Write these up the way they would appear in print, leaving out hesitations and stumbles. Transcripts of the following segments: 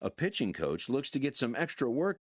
A pitching coach looks to get some extra work.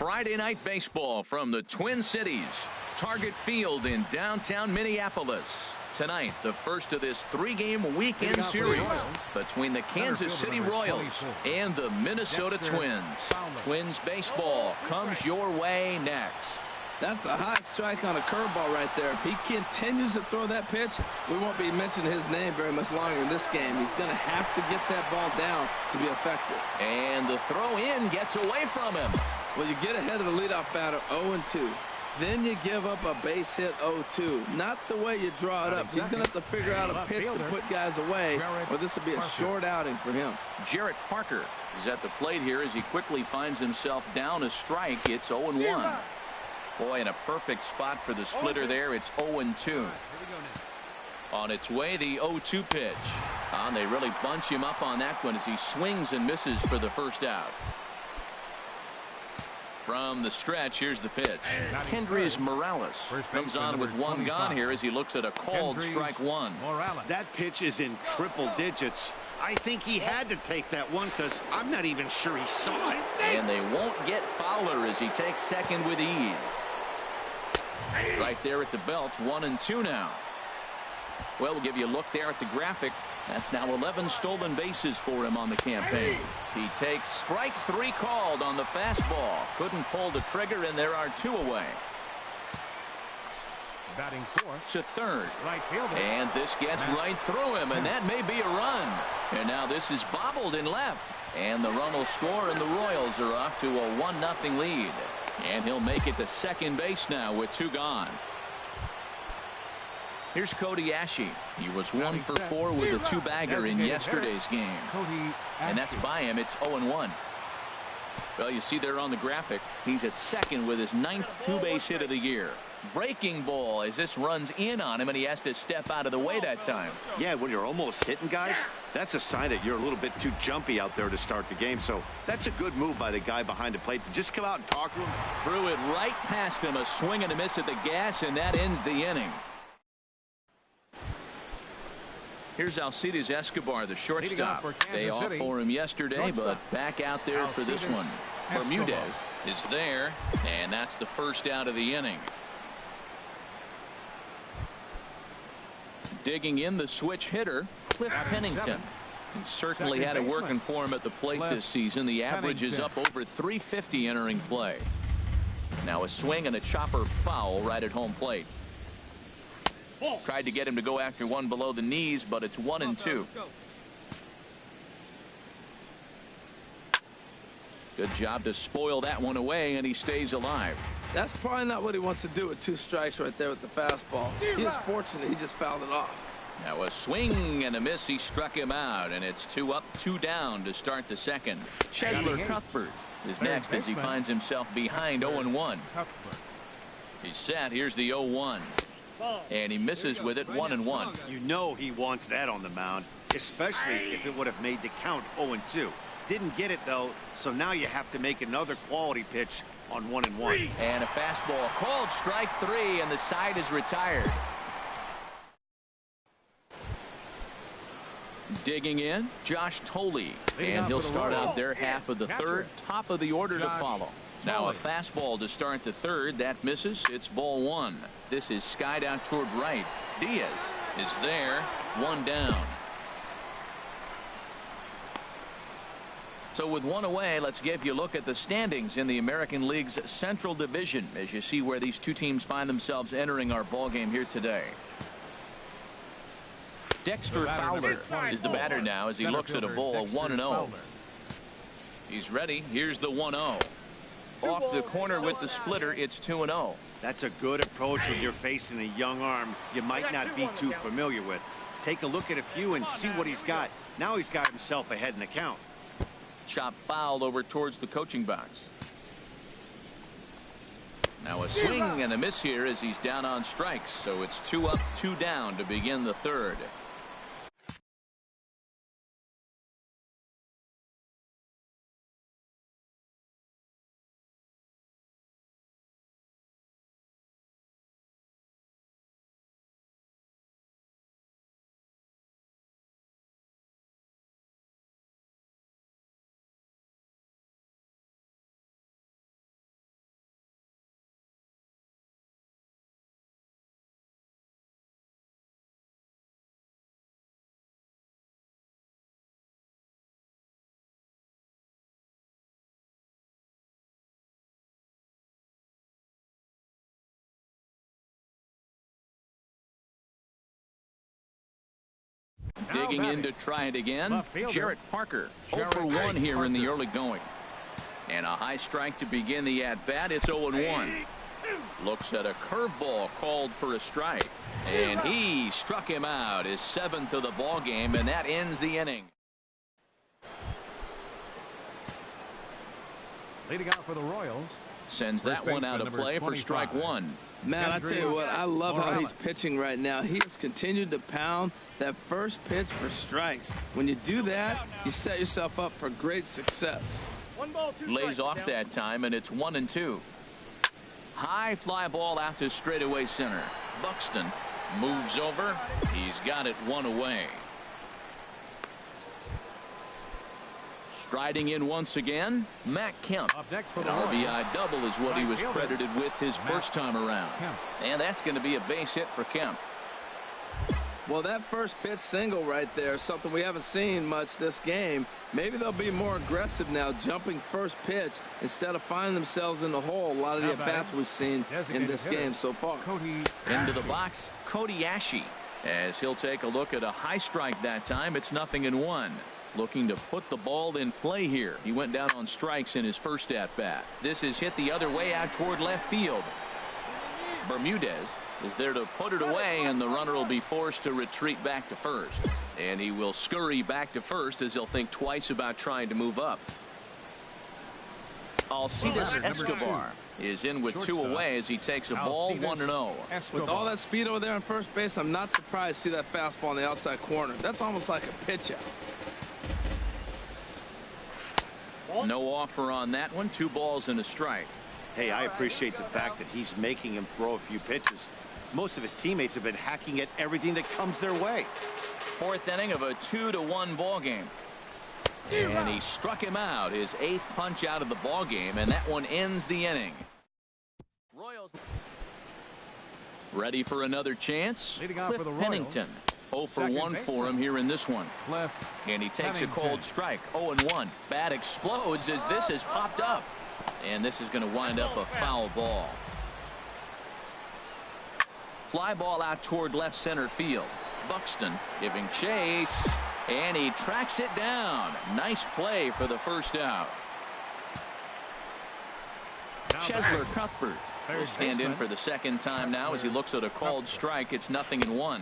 Friday night baseball from the Twin Cities. Target Field in downtown Minneapolis. Tonight, the first of this three-game weekend series between the Kansas City Royals and the Minnesota Twins. Twins baseball comes your way next. That's a high strike on a curveball right there. If he continues to throw that pitch, we won't be mentioning his name very much longer in this game. He's going to have to get that ball down to be effective. And the throw in gets away from him. Well, you get ahead of the leadoff batter 0-2. Then you give up a base hit 0-2. Not the way you draw it up. He's going to have to figure out a pitch to put guys away, or this will be a short outing for him. Jarrett Parker is at the plate here as he quickly finds himself down a strike. It's 0-1. Boy, in a perfect spot for the splitter there. It's 0-2. On its way, the 0-2 pitch. And they really bunch him up on that one as he swings and misses for the first out. From the stretch, here's the pitch. Kendrys Morales comes on with one gone here as he looks at a called strike one. That pitch is in triple digits. I think he had to take that one because I'm not even sure he saw it. And they won't get Fowler as he takes second with ease. Right there at the belt, 1-2 now. Well, we'll give you a look there at the graphic. That's now 11 stolen bases for him on the campaign. He takes strike three called on the fastball. Couldn't pull the trigger, and there are two away. Batting fourth to third. Right fielder. And this gets right through him, and that may be a run. And now this is bobbled in left. And the run will score, and the Royals are off to a 1-0 lead. And he'll make it to second base now with two gone. Here's Cody Asche. He was 1 for 4 with a two-bagger in yesterday's game. And that's by him. It's 0-1. Well, you see there on the graphic, he's at second with his 9th two-base hit of the year. Breaking ball as this runs in on him, and he has to step out of the way that time. Yeah, when you're almost hitting guys, that's a sign that you're a little bit too jumpy out there to start the game. So that's a good move by the guy behind the plate to just come out and talk to him. Threw it right past him, a swing and a miss at the gas, and that ends the inning. Here's Alcides Escobar, the shortstop. Day off for him yesterday, but back out there for this one. Bermudez is there, and that's the first out of the inning. Digging in, the switch hitter, Cliff Pennington. He certainly had it working for him at the plate this season. The average is up over 350 entering play. Now a swing and a chopper foul right at home plate. Tried to get him to go after one below the knees, but it's 1-2. Good job to spoil that one away, and he stays alive. That's probably not what he wants to do with 2 strikes right there with the fastball. He is fortunate he just fouled it off. Now a swing and a miss. He struck him out, and it's 2 up, 2 down to start the second. Cheslor Cuthbert is next as he finds himself behind 0-1. He's set. Here's the 0-1. And he misses with it 1-1. You know he wants that on the mound, especially if it would have made the count 0-2. Didn't get it, though, so now you have to make another quality pitch on 1-1. And a fastball called strike 3, and the side is retired. Digging in, Josh Thole, and he'll start out their half of the third. Top of the order to follow. Now a fastball to start the third. That misses. It's ball 1. This is skied out toward right. Diaz is there. 1 down. So with 1 away, let's give you a look at the standings in the American League's Central Division as you see where these two teams find themselves entering our ball game here today. Dexter Fowler is the batter now as he looks at a ball of 1-0. He's ready. Here's the 1-0. Off the corner with the splitter. It's 2-0. That's a good approach when you're facing a young arm you might not be too familiar with. Take a look at a few and see what he's got. Now he's got himself ahead in the count. Chop foul over towards the coaching box. Now a swing and a miss here as he's down on strikes. So it's 2 up, 2 down to begin the third. Digging in to try it again, Jarrett Parker. 0 for 1 here in the early going. And a high strike to begin the at-bat. It's 0-1. Looks at a curveball called for a strike. And he struck him out, his 7th of the ball game, and that ends the inning. Leading out for the Royals. Sends that one out of play for strike 1. Man, I tell you what, I love how he's pitching right now. He has continued to pound that first pitch for strikes. When you do that, you set yourself up for great success. Lays off that time, and it's 1-2. High fly ball out to straightaway center. Buxton moves over. He's got it 1 away. Striding in once again, Matt Kemp. An RBI double is what he was credited with his first time around. And that's going to be a base hit for Kemp. Well, that first pitch single right there is something we haven't seen much this game. Maybe they'll be more aggressive now, jumping first pitch instead of finding themselves in the hole. A lot of the at-bats we've seen in this game so far. Into the box, Cody Ashe, as he'll take a look at a high strike that time. It's 0-1. Looking to put the ball in play here. He went down on strikes in his first at-bat. This is hit the other way out toward left field. Bermudez is there to put it away, and the runner will be forced to retreat back to first. And he will scurry back to first as he'll think twice about trying to move up. Alcides Escobar is in with 2 away as he takes a ball 1-0. With all that speed over there on first base, I'm not surprised to see that fastball in the outside corner. That's almost like a pitch out. No offer on that one. 2 balls and a strike. Hey, I appreciate the fact that he's making him throw a few pitches. Most of his teammates have been hacking at everything that comes their way. 4th inning of a 2-1 ball game. And he struck him out, his 8th punch out of the ball game, and that one ends the inning. Royals ready for another chance. Cliff Pennington. 0 for 1 for him here in this one. And he takes a cold strike. 0-1. Bat explodes as this has popped up. And this is going to wind up a foul ball. Fly ball out toward left center field. Buxton giving chase. And he tracks it down. Nice play for the first out. Cheslor Cuthbert will stand in for the second time now as he looks at a called strike. It's 0-1.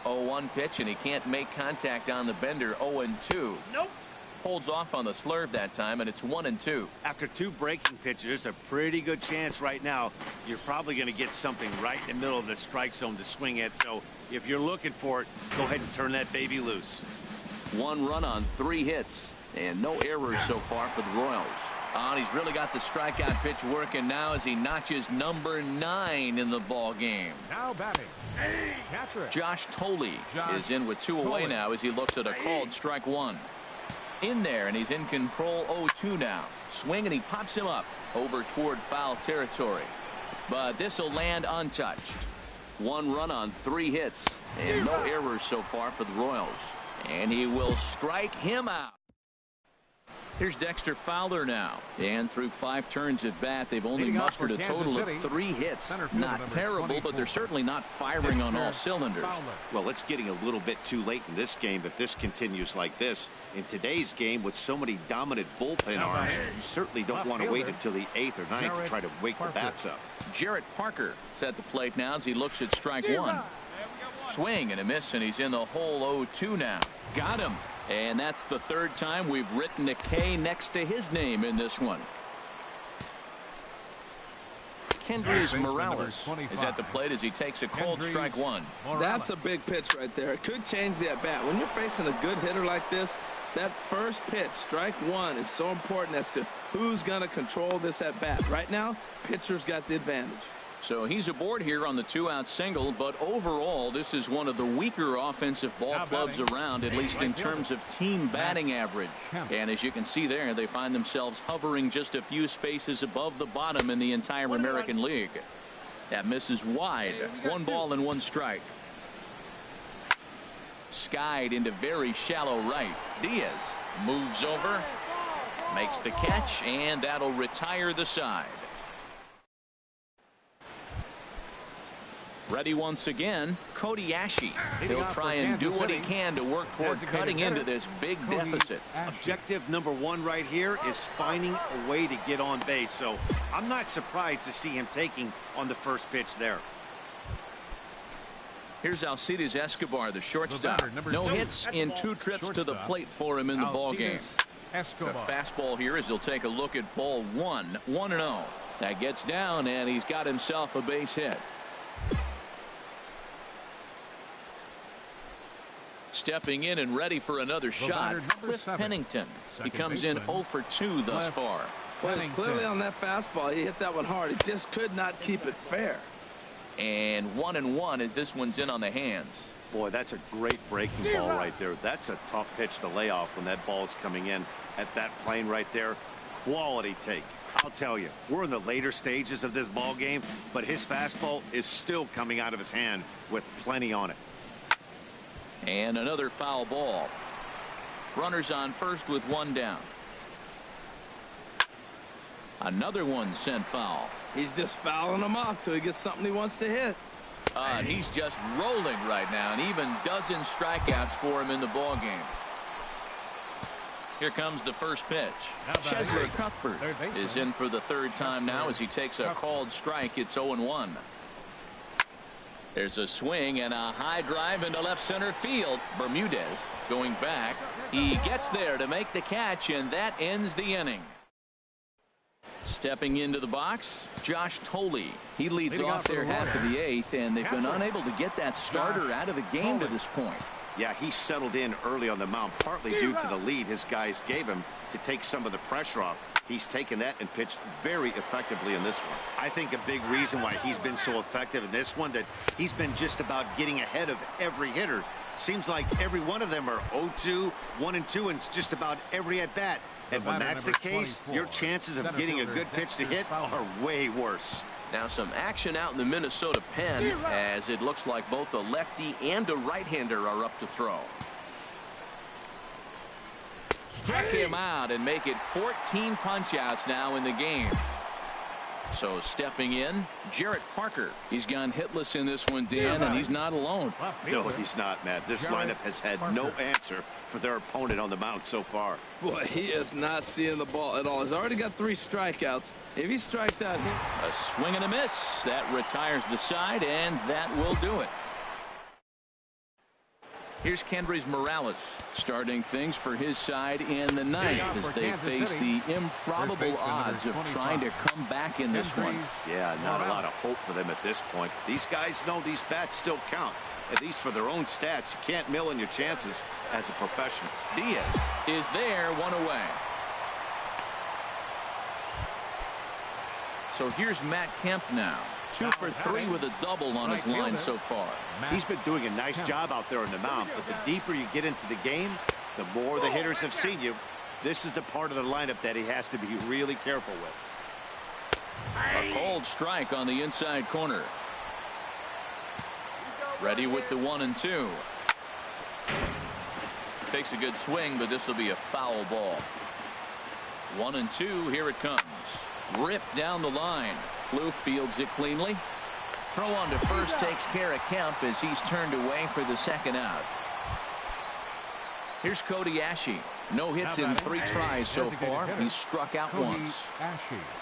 0-1 pitch, and he can't make contact on the bender. 0-2. Nope. Holds off on the slurve that time, and it's 1-2. After 2 breaking pitches, a pretty good chance right now. You're probably going to get something right in the middle of the strike zone to swing at. So if you're looking for it, go ahead and turn that baby loose. 1 run on 3 hits, and no errors so far for the Royals. And he's really got the strikeout pitch working now as he notches number 9 in the ball game. Now batting, Josh Thole is in with 2 away now as he looks at a called strike 1. In there, and he's in control. 0-2 now. Swing, and he pops him up over toward foul territory. But this will land untouched. 1 run on 3 hits, and no errors so far for the Royals. And he will strike him out. Here's Dexter Fowler now. And through 5 turns at bat, they've only mustered a total of 3 hits. Not terrible, but they're certainly not firing on all cylinders. Well, it's getting a little bit too late in this game if this continues like this. In today's game, with so many dominant bullpen arms, you certainly don't want to wait until the 8th or 9th to try to wake the bats up. Jarrett Parker is at the plate now as he looks at strike 1. Swing and a miss, and he's in the hole. 0-2 now. Got him. And that's the 3rd time we've written a K next to his name in this one. Kendrys Morales is at the plate as he takes a cold strike 1. That's a big pitch right there. It could change the at-bat. When you're facing a good hitter like this, that first pitch, strike 1, is so important as to who's going to control this at-bat. Right now, pitcher's got the advantage. So he's aboard here on the 2-out single, but overall this is one of the weaker offensive ball clubs around, at least in terms of team batting average. And as you can see there, they find themselves hovering just a few spaces above the bottom in the entire American League. That misses wide. 1 ball and 1 strike. Skied into very shallow right. Diaz moves over, makes the catch, and that'll retire the side. Ready once again, Cody Ashe. He'll try and do what he can to work toward cutting into this big deficit. Objective number one right here is finding a way to get on base. So I'm not surprised to see him taking on the first pitch there. Here's Alcides Escobar, the shortstop. No hits in 2 trips to the plate for him in the ballgame. The fastball here as he'll take a look at ball 1, 1-0. That gets down, and he's got himself a base hit. Stepping in and ready for another shot, Cliff Pennington. He comes in 0 for 2 thus far. Well, it's clearly on that fastball. He hit that one hard. He just could not keep it fair. And 1-1 as this one's in on the hands. Boy, that's a great breaking ball right there. That's a tough pitch to lay off when that ball is coming in at that plane right there. Quality take. I'll tell you, we're in the later stages of this ball game, but his fastball is still coming out of his hand with plenty on it. And another foul ball. Runners on first with 1 down. Another one sent foul. He's just fouling them off till he gets something he wants to hit. And he's just rolling right now, and even dozen strikeouts for him in the ball game. Here comes the first pitch. Cheslor Cuthbert is in for the 3rd time now as he takes a called strike. It's 0-1. There's a swing and a high drive into left center field. Bermudez going back. He gets there to make the catch, and that ends the inning. Stepping into the box, Josh Thole. He leads off their half of the 8th, and they've been unable to get that starter out of the game to this point. Yeah, he settled in early on the mound, partly due to the lead his guys gave him to take some of the pressure off. He's taken that and pitched very effectively in this one. I think a big reason why he's been so effective in this one, that he's been just about getting ahead of every hitter. Seems like every one of them are 0-2, 1-2, and just about every at-bat. And when that's the case, your chances of getting a good pitch to hit are way worse. Now some action out in the Minnesota pen as it looks like both a lefty and a right-hander are up to throw. Struck him out and make it 14 punch-outs now in the game. So stepping in, Jarrett Parker. He's gone hitless in this one, Dan, and he's not alone. No, he's not, Matt. This lineup has had no answer for their opponent on the mound so far. Boy, he is not seeing the ball at all. He's already got 3 strikeouts. If he strikes out here. A swing and a miss. That retires the side, and that will do it. Here's Kendrys Morales starting things for his side in the 9th as they face the improbable odds of trying to come back in this one. Yeah, not a lot of hope for them at this point. These guys know these bats still count, at least for their own stats. You can't mill in your chances as a professional. Diaz is there, 1 away. So here's Matt Kemp now. 2 for 3 with a double on his line so far. He's been doing a nice job out there on the mound, but the deeper you get into the game, the more the hitters have seen you. This is the part of the lineup that he has to be really careful with. A cold strike on the inside corner. Ready with the 1-2. Takes a good swing, but this will be a foul ball. 1-2. Here it comes. Ripped down the line. Blue fields it cleanly. Throw on to first takes care of Kemp as he's turned away for the 2nd out. Here's Cody Ashe. No hits in 3 tries so far. He's struck out once.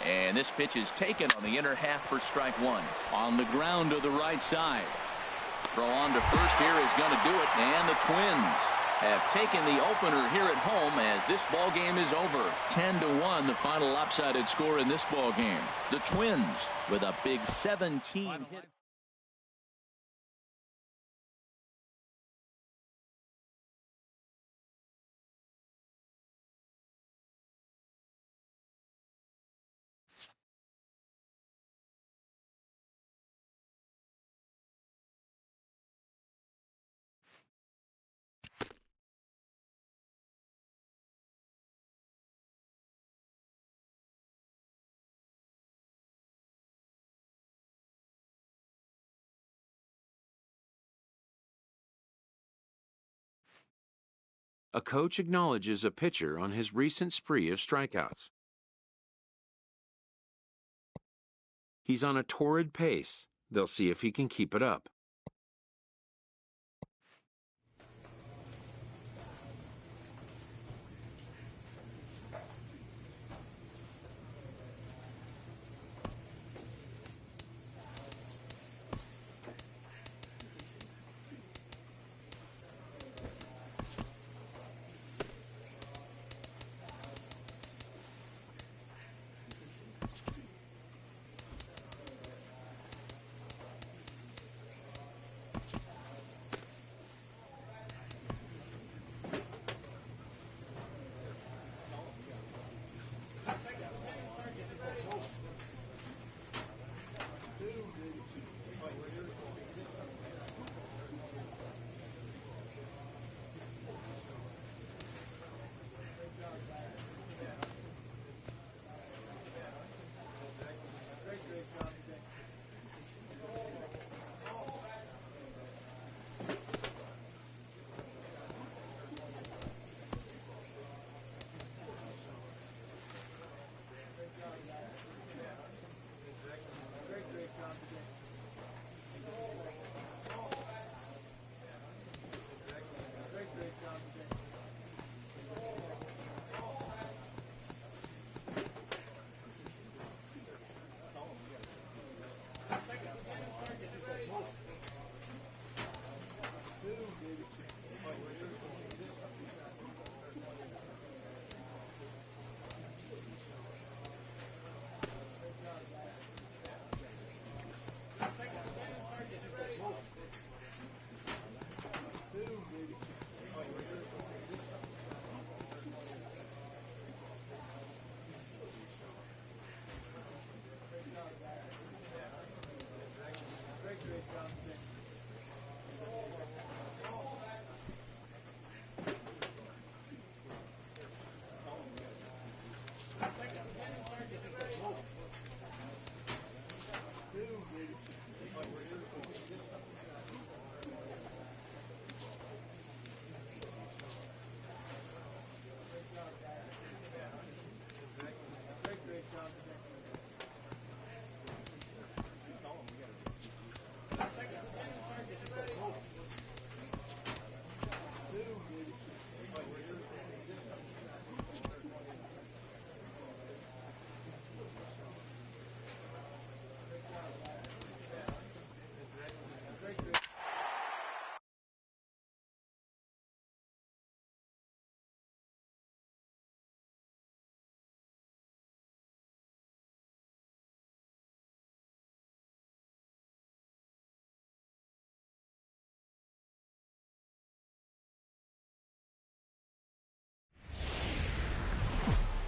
And this pitch is taken on the inner half for strike 1. On the ground to the right side. Throw on to first here is going to do it. And the Twins have taken the opener here at home as this ball game is over. 10-1 the final lopsided score in this ball game. The Twins with a big 17 hit. A coach acknowledges a pitcher on his recent spree of strikeouts. He's on a torrid pace, They'll see if he can keep it up.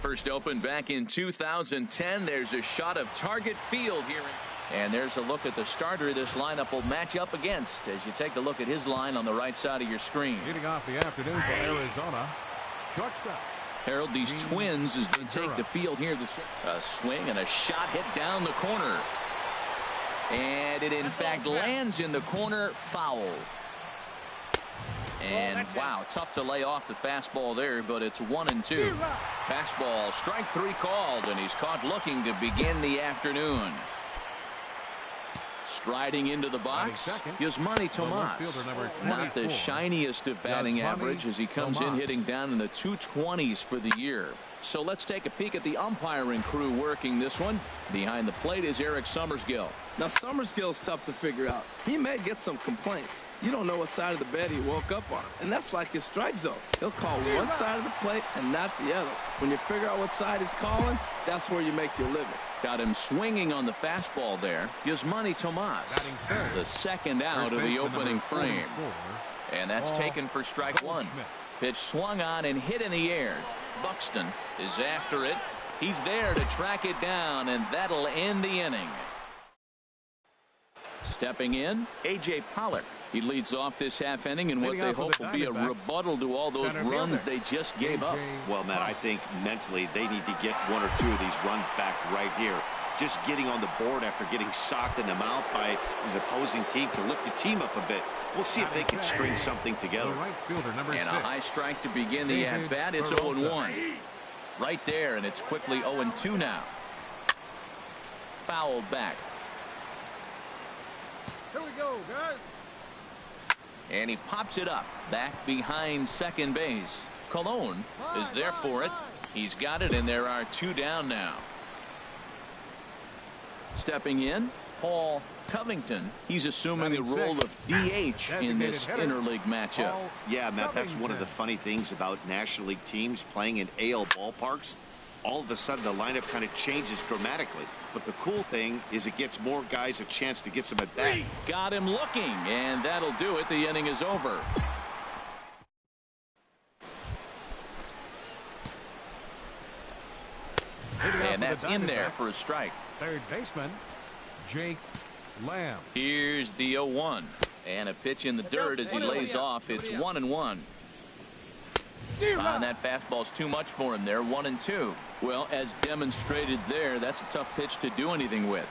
First opened back in 2010. There's a shot of target field here. And there's a look at the starter this lineup will match up against as you take a look at his line on the right side of your screen. Leading off the afternoon for Arizona, shortstop. Harold, these Twins, as they take the field here, a swing and a shot hit down the corner. And it, in fact, lands in the corner, foul. And, wow, tough to lay off the fastball there, but it's 1-2. Fastball, strike three called, and he's caught looking to begin the afternoon. Striding into the box, Yasmani Tomas. Not the shiniest of batting average as he comes in hitting down in the 220s for the year. So let's take a peek at the umpiring crew working this one. Behind the plate is Eric Summersgill. Now, Summersgill's tough to figure out. He may get some complaints. You don't know what side of the bed he woke up on, and that's like his strike zone. He'll call one side of the plate and not the other. When you figure out what side he's calling, that's where you make your living. Got him swinging on the fastball there. Yasmani Tomas, the second out of the opening frame. And that's taken for strike one. Pitch swung on and hit in the air. Buxton is after it. He's there to track it down, and that'll end the inning. Stepping in, A.J. Pollock. He leads off this half inning in what they hope will be a rebuttal to all those runs they just gave up. Well, Matt, I think mentally they need to get one or two of these runs back right here. Just getting on the board after getting socked in the mouth by the opposing team to lift the team up a bit. We'll see if they can string something together. And a high strike to begin the at-bat. It's 0-1. Right there, and it's quickly 0-2 now. Fouled back. Here we go, guys. And he pops it up back behind second base. Colon is there for it. He's got it, and there are 2 down now. Stepping in, Paul Covington. He's assuming the role of DH in this interleague matchup. Yeah, Matt, that's one of the funny things about National League teams playing in AL ballparks. All of a sudden, the lineup kind of changes dramatically. But the cool thing is it gets more guys a chance to get some at bat. Got him looking, and that'll do it. The inning is over. And that's in there for a strike. Third baseman, Jake Lamb. Here's the 0-1. And a pitch in the dirt as he lays off. It's 1-1. And that fastball's too much for him there. 1-2. Well, as demonstrated there, that's a tough pitch to do anything with.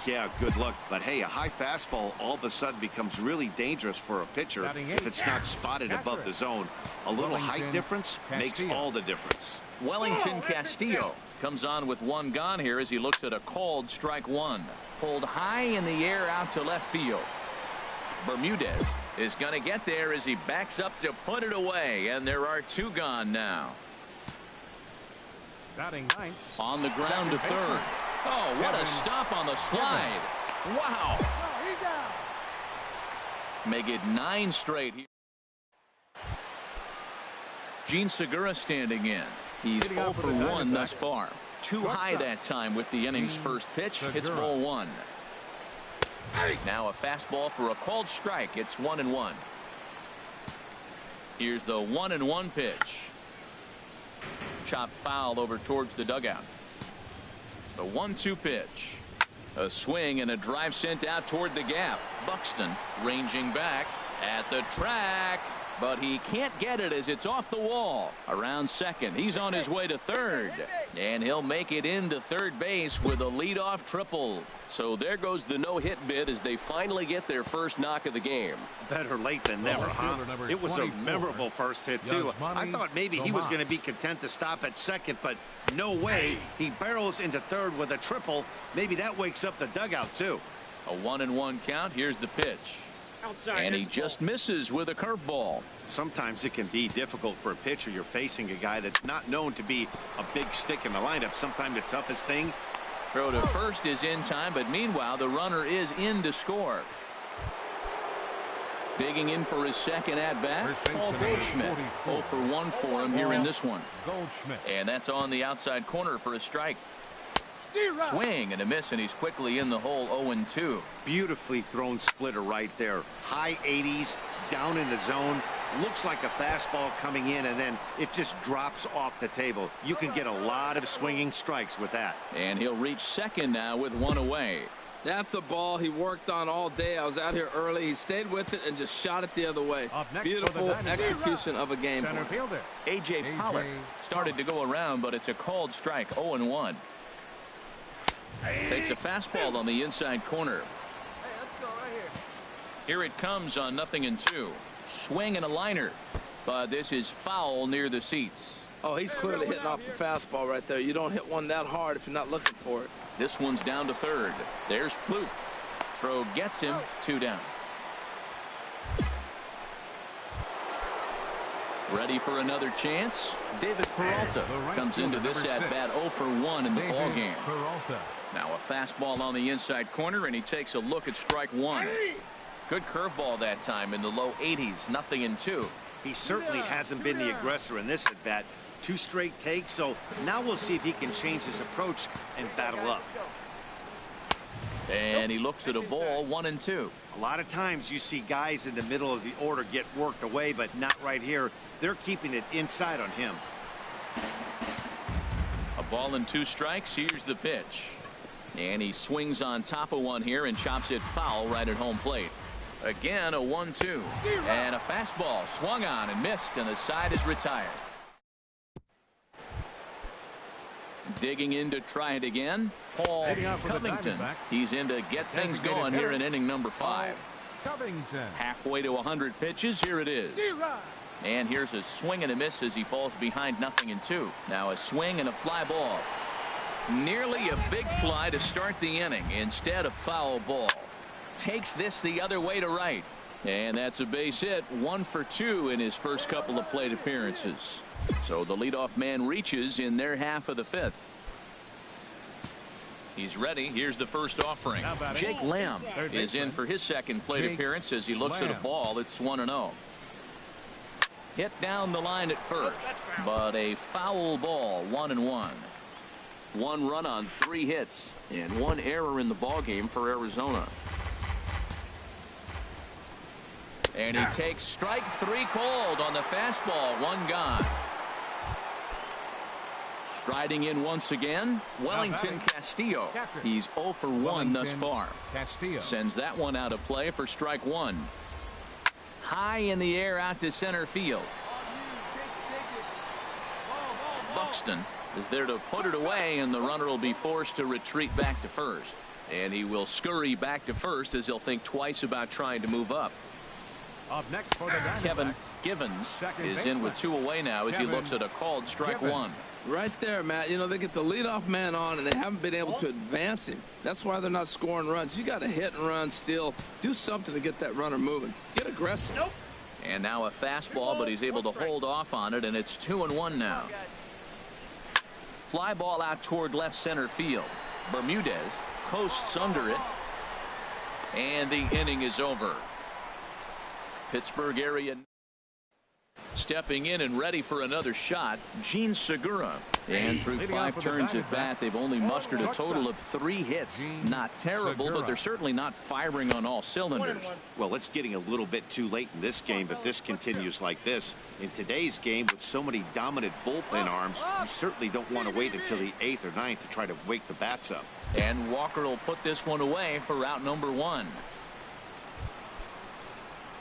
Yeah, good luck. But hey, a high fastball all of a sudden becomes really dangerous for a pitcher if it's not spotted above the zone. A little height difference makes all the difference. Wellington Castillo comes on with 1 gone here as he looks at a called strike 1. Pulled high in the air out to left field. Bermudez is going to get there as he backs up to put it away, and there are 2 gone now. Batting ninth. On the ground to third. Oh, what a stop on the slide. Wow. Make it 9 straight here. Gene Segura standing in. He's 0 for 1 thus far. Too high that time with the inning's first pitch. It's ball 1. Now a fastball for a called strike. It's 1-1. Here's the 1-1 pitch. Chopped foul over towards the dugout. The 1-2 pitch. A swing and a drive sent out toward the gap. Buxton ranging back at the track, but he can't get it as it's off the wall. Around second. He's on his way to third, and he'll make it into third base with a leadoff triple. So there goes the no-hit bid as they finally get their first knock of the game. Better late than never, huh? It was a memorable first hit, too. I thought maybe he was going to be content to stop at second, but no way. He barrels into third with a triple. Maybe that wakes up the dugout, too. A 1-1 count. Here's the pitch. And he just misses with a curveball. Sometimes it can be difficult for a pitcher. You're facing a guy that's not known to be a big stick in the lineup. Sometimes the toughest thing. Throw to first is in time, but meanwhile the runner is in to score. Digging in for his second at bat, Paul Goldschmidt. 0 for 1 for him here in this one. And that's on the outside corner for a strike. Swing and a miss, and he's quickly in the hole. 0-2. Beautifully thrown splitter right there. High 80s, down in the zone. Looks like a fastball coming in, and then it just drops off the table. You can get a lot of swinging strikes with that. And he'll reach second now with 1 away. That's a ball he worked on all day. I was out here early. He stayed with it and just shot it the other way. Beautiful execution of a game Center fielder. A.J. Pollock started to go around, but it's a called strike. 0-1. Takes a fastball on the inside corner. Hey, let's go right here. Here it comes on 0-2. Swing and a liner, but this is foul near the seats. Oh, he's clearly hitting off the fastball right there. You don't hit one that hard if you're not looking for it. This one's down to third. There's Plouffe. Throw gets him. 2 down. Ready for another chance. David Peralta comes into this at bat 0 for 1 in the ball game. Now a fastball on the inside corner, and he takes a look at strike 1. Good curveball that time in the low 80s. 0-2. He certainly hasn't been the aggressor in this at bat. 2 straight takes, so now we'll see if he can change his approach and battle up. And he looks at a ball. 1-2. A lot of times you see guys in the middle of the order get worked away, but not right here. They're keeping it inside on him. A ball and 2 strikes. Here's the pitch. And he swings on top of one here and chops it foul right at home plate. Again, a 1-2. And a fastball swung on and missed, and the side is retired. Digging in to try it again, Paul Covington. He's in to get things going here in inning number 5. Halfway to 100 pitches. Here it is. And here's a swing and a miss as he falls behind 0-2. Now a swing and a fly ball. Nearly a big fly to start the inning. Instead, a foul ball. takes this the other way to right. And that's a base hit. 1 for 2 in his first couple of plate appearances. So the leadoff man reaches in their half of the 5th. He's ready. Here's the first offering. Jake Lamb is in for his second plate appearance as he looks at a ball. It's 1-0. Hit down the line at first, but a foul ball. 1-1. 1 run on 3 hits and 1 error in the ball game for Arizona. And he takes strike 3 cold on the fastball. 1 gone. Striding in once again, Wellington Castillo. He's 0 for 1 thus far. Sends that one out of play for strike 1. High in the air out to center field. Buxton is there to put it away, and the runner will be forced to retreat back to first. And he will scurry back to first as he'll think twice about trying to move up. Up next for the Kevin Givens is in with 2 away now as he looks at a called strike 1. Right there, Matt. You know, they get the leadoff man on, and they haven't been able to advance him. That's why they're not scoring runs. You got to hit and run still. Do something to get that runner moving. Get aggressive. And now a fastball, but he's able to hold off on it, and it's 2-1 now. Fly ball out toward left center field. Bermudez coasts under it, and the inning is over. Pittsburgh area stepping in and ready for another shot, Gene Segura. And through 5 turns at bat, they've only mustered a total of 3 hits. Not terrible, but they're certainly not firing on all cylinders. Well, it's getting a little bit too late in this game, but this continues like this. In today's game, with so many dominant bullpen arms, you certainly don't want to wait until the 8th or 9th to try to wake the bats up. And Walker will put this one away for out number 1.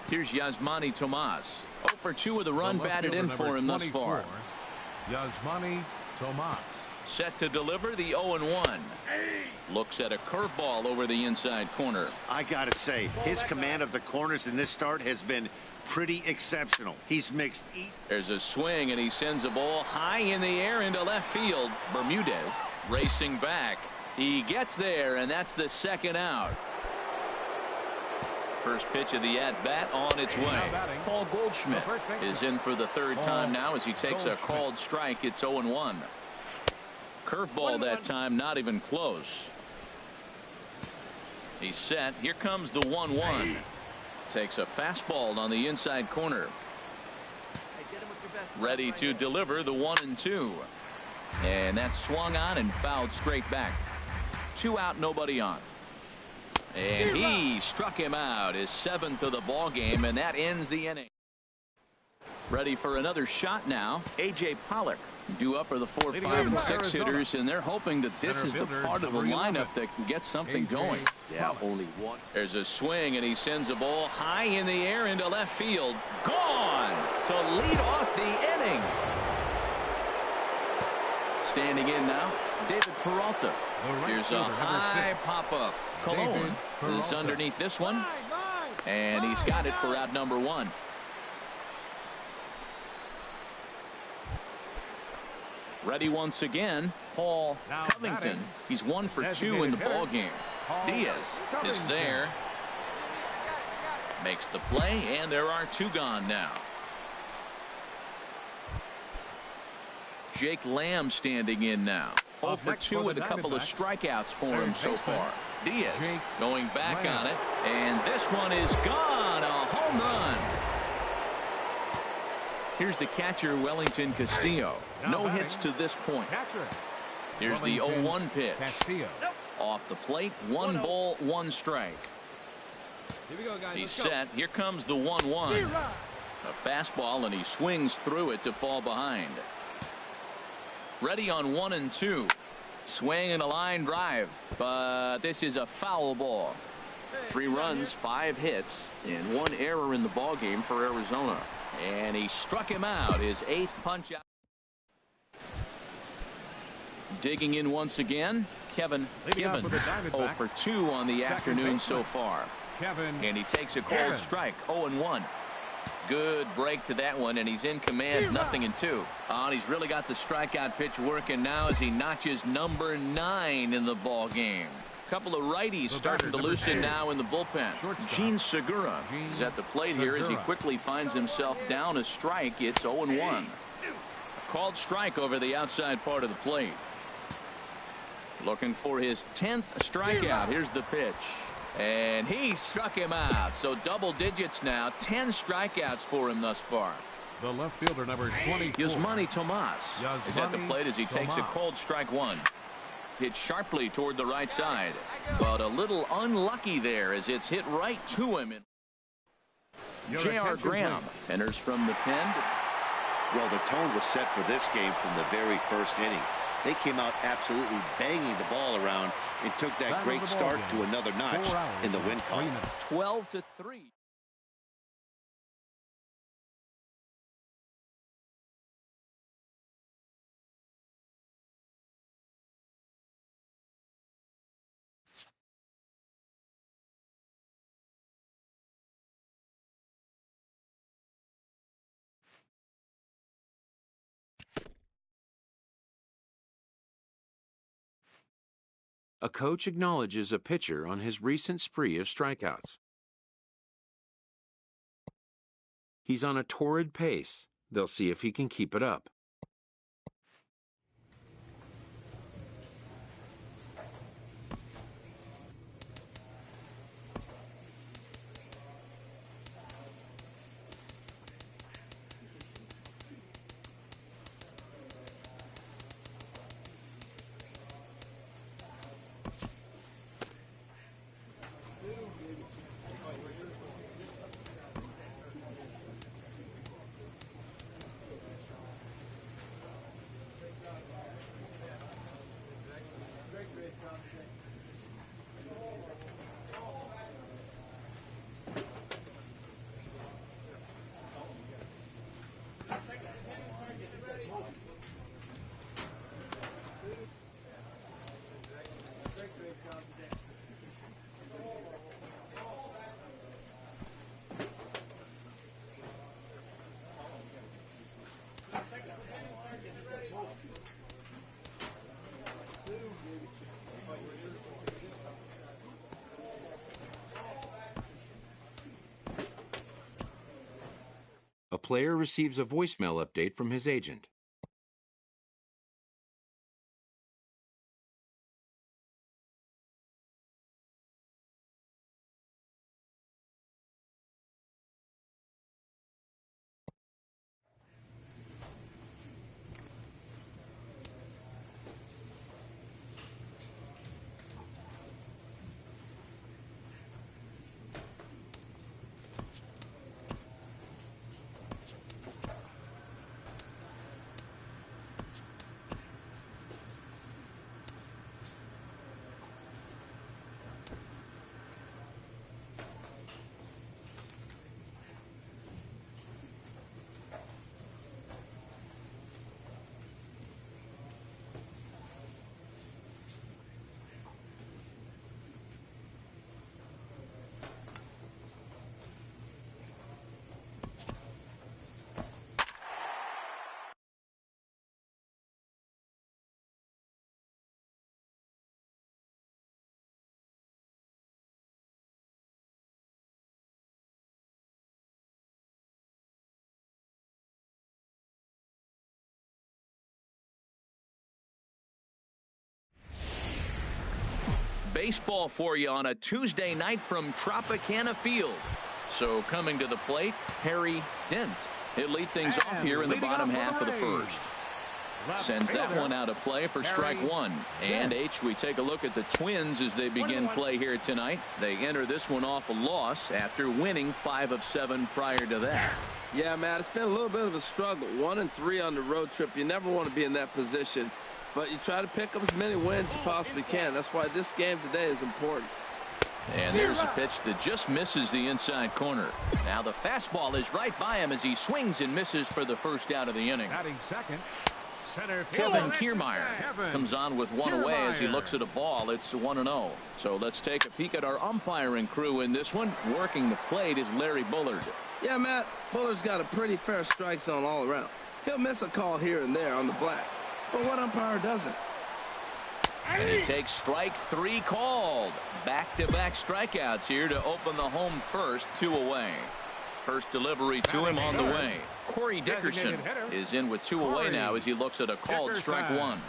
Here's Yasmani Tomas. 0 for 2 with a run batted in for him thus far. Yasmani Tomas. Set to deliver the 0-1. Looks at a curveball over the inside corner. I gotta say, his command of the corners in this start has been pretty exceptional. He's mixed. There's a swing, and he sends a ball high in the air into left field. Bermudez racing back. He gets there, and that's the 2nd out. First pitch of the at-bat on its way. Paul Goldschmidt is in for the 3rd time now as he takes a called strike. It's 0-1. Curveball that time, not even close. He's set. Here comes the 1-1. Takes a fastball on the inside corner. Ready to deliver the 1-2. And that's swung on and fouled straight back. 2 out, nobody on. And he struck him out, his 7th of the ball game, and that ends the inning. Ready for another shot now. A.J. Pollock due up for the 4, 5, and 6 hitters, and they're hoping that this is the part of the lineup that can get something going. Yeah, only 1. There's a swing, and he sends a ball high in the air into left field. Gone to lead off the inning. Standing in now, David Peralta. Here's a high pop-up. Cologne is underneath this one, and he's got it for out number 1. Ready once again, Paul Covington. He's 1 for 2 in the ball game. Diaz is there, makes the play, and there are 2 gone now. Jake Lamb standing in now. 0 for 2 with a couple of strikeouts for him so far. Diaz going back on it, and this one is gone. A home run. Here's the catcher, Wellington Castillo. No hits to this point. Here's the 0-1 pitch. Off the plate, 1 ball, 1 strike. He's set. Here comes the 1-1. A fastball, and he swings through it to fall behind. Ready on 1-2. Swing and a line drive, but this is a foul ball. 3 runs, 5 hits, and 1 error in the ball game for Arizona. And he struck him out, his 8th punch out. Digging in once again, Kevin Givens. 0 for 2 on the afternoon so far. And he takes a cold strike. 0-1. Good break to that one, and he's in command. 0-2. And he's really got the strikeout pitch working now as he notches number 9 in the ball game. couple of righties starting to loosen now in the bullpen. Gene Segura is at the plate here as he quickly finds himself down a strike. It's 0-1. A called strike over the outside part of the plate. Looking for his 10th strikeout. Here's the pitch. And he struck him out. So double digits now. 10 strikeouts for him thus far. The left fielder, number 24. Yasmani Tomas is at the plate as he takes a cold strike one. Hit sharply toward the right side. But a little unlucky there as it's hit right to him. J.R. Graham enters from the pen. Well, the tone was set for this game from the very first inning. They came out absolutely banging the ball around and took that great start to another notch in the win column. 12-3. A coach acknowledges a pitcher on his recent spree of strikeouts. He's on a torrid pace. They'll see if he can keep it up. A player receives a voicemail update from his agent. Baseball for you on a Tuesday night from Tropicana Field. So coming to the plate, Harry Dent. He'll lead things off here in the bottom half of the first. Sends that one out of play for strike one. And we take a look at the Twins as they begin play here tonight. They enter this one off a loss after winning 5 of 7 prior to that. Yeah, Matt, it's been a little bit of a struggle. 1-3 on the road trip. You never want to be in that position. But you try to pick up as many wins as you possibly can. That's why this game today is important. And there's a pitch that just misses the inside corner. Now the fastball is right by him as he swings and misses for the first out of the inning. Batting second, center Kevin Kiermaier comes on with one away as he looks at a ball. It's 1-0. So let's take a peek at our umpiring crew in this one. Working the plate is Larry Bullard. Yeah, Matt, Bullard's got a pretty fair strike zone all around. He'll miss a call here and there on the black. But what umpire doesn't? And he takes strike 3 called. Back-to-back strikeouts here to open the home first, 2 away. First delivery to him on the way. Corey Dickerson is in with 2 away now as he looks at a called strike 1.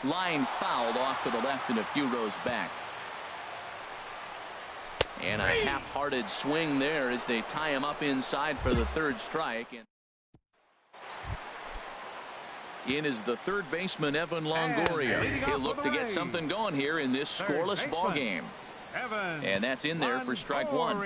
Line fouled off to the left and a few rows back. And a half-hearted swing there as they tie him up inside for the 3rd strike. In is the 3rd baseman, Evan Longoria. He'll look to get something going here in this scoreless ball game. And that's in there for strike 1.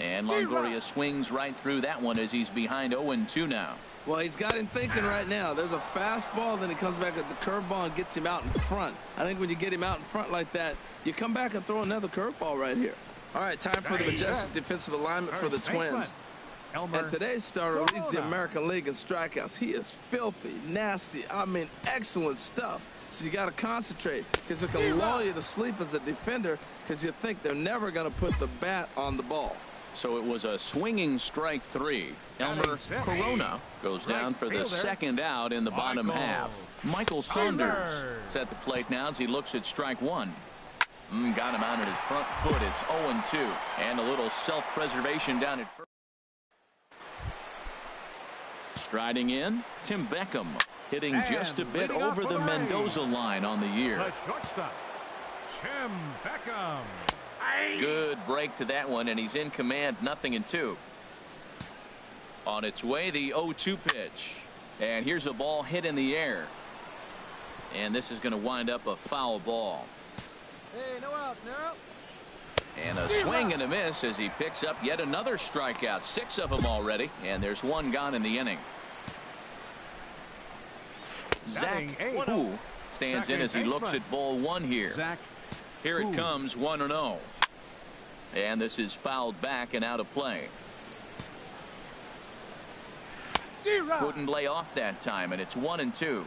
And Longoria swings right through that one as he's behind 0-2 now. Well, he's got him thinking right now. There's a fastball, then he comes back at the curveball and gets him out in front. I think when you get him out in front like that, you come back and throw another curveball right here. All right, time for the majestic defensive alignment for the Twins. And today's starter leads the American League in strikeouts. He is filthy, nasty, I mean, excellent stuff. So you got to concentrate because it can lull you to sleep as a defender because you think they're never going to put the bat on the ball. So it was a swinging strike 3. Elmer Corona goes down for the 2nd out in the bottom half. Michael Saunders is at the plate now as he looks at strike 1. Got him out at his front foot. It's 0-2. And a little self-preservation down at first. Striding in, Tim Beckham hitting just a bit over the Mendoza line on the year. The shortstop, Tim Beckham. Good break to that one, and he's in command, 0-2. On its way, the 0-2 pitch. And here's a ball hit in the air. And this is going to wind up a foul ball. Hey, no outs, no. And a swing and a miss as he picks up yet another strikeout. 6 of them already, and there's 1 gone in the inning. Zach Hu stands in as he looks at ball 1 here. Here it comes, 1-0. And this is fouled back and out of play. Couldn't lay off that time, and it's 1-2.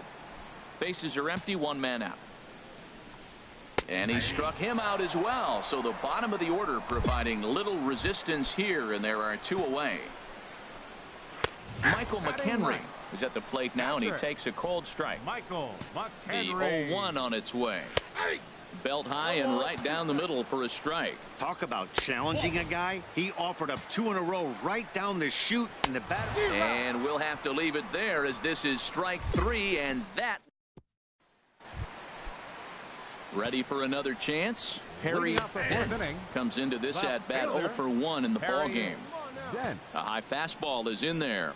Bases are empty, 1 man out. And he struck him out as well. So the bottom of the order providing little resistance here, and there are 2 away. Michael McHenry is at the plate now, and he takes a cold strike. Michael The McHenry. 0-1 on its way. Belt high and right down the middle for a strike. Talk about challenging a guy. He offered up 2 in a row right down the chute, and the batter. And we'll have to leave it there as this is strike 3, and that. Ready for another chance? Perry Dent comes into this at bat 0 for 1 in the ball game. A high fastball is in there.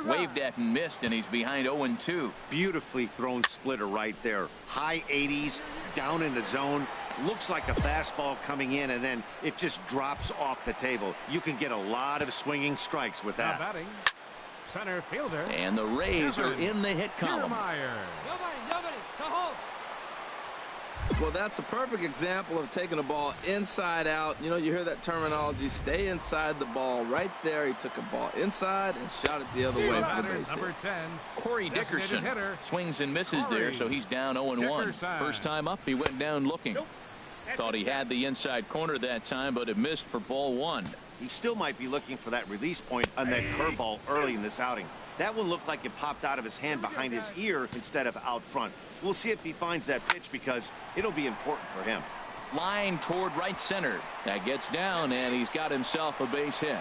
Waved at and missed, and he's behind 0-2. Beautifully thrown splitter right there. High 80s, down in the zone. Looks like a fastball coming in, and then it just drops off the table. You can get a lot of swinging strikes with that. Batting, center fielder. And the Rays are in the hit column. Nobody, go home. Well, that's a perfect example of taking a ball inside out. You know, you hear that terminology, stay inside the ball. Right there, he took a ball inside and shot it the other way for the base hit. Number 10, Corey Dickerson swings and misses there, so he's down 0-1. First time up, he went down looking. Thought he had the inside corner that time, but it missed for ball 1. He still might be looking for that release point on that curveball early in this outing. That one looked like it popped out of his hand behind his ear instead of out front. We'll see if he finds that pitch because it'll be important for him. Line toward right center. That gets down, and he's got himself a base hit.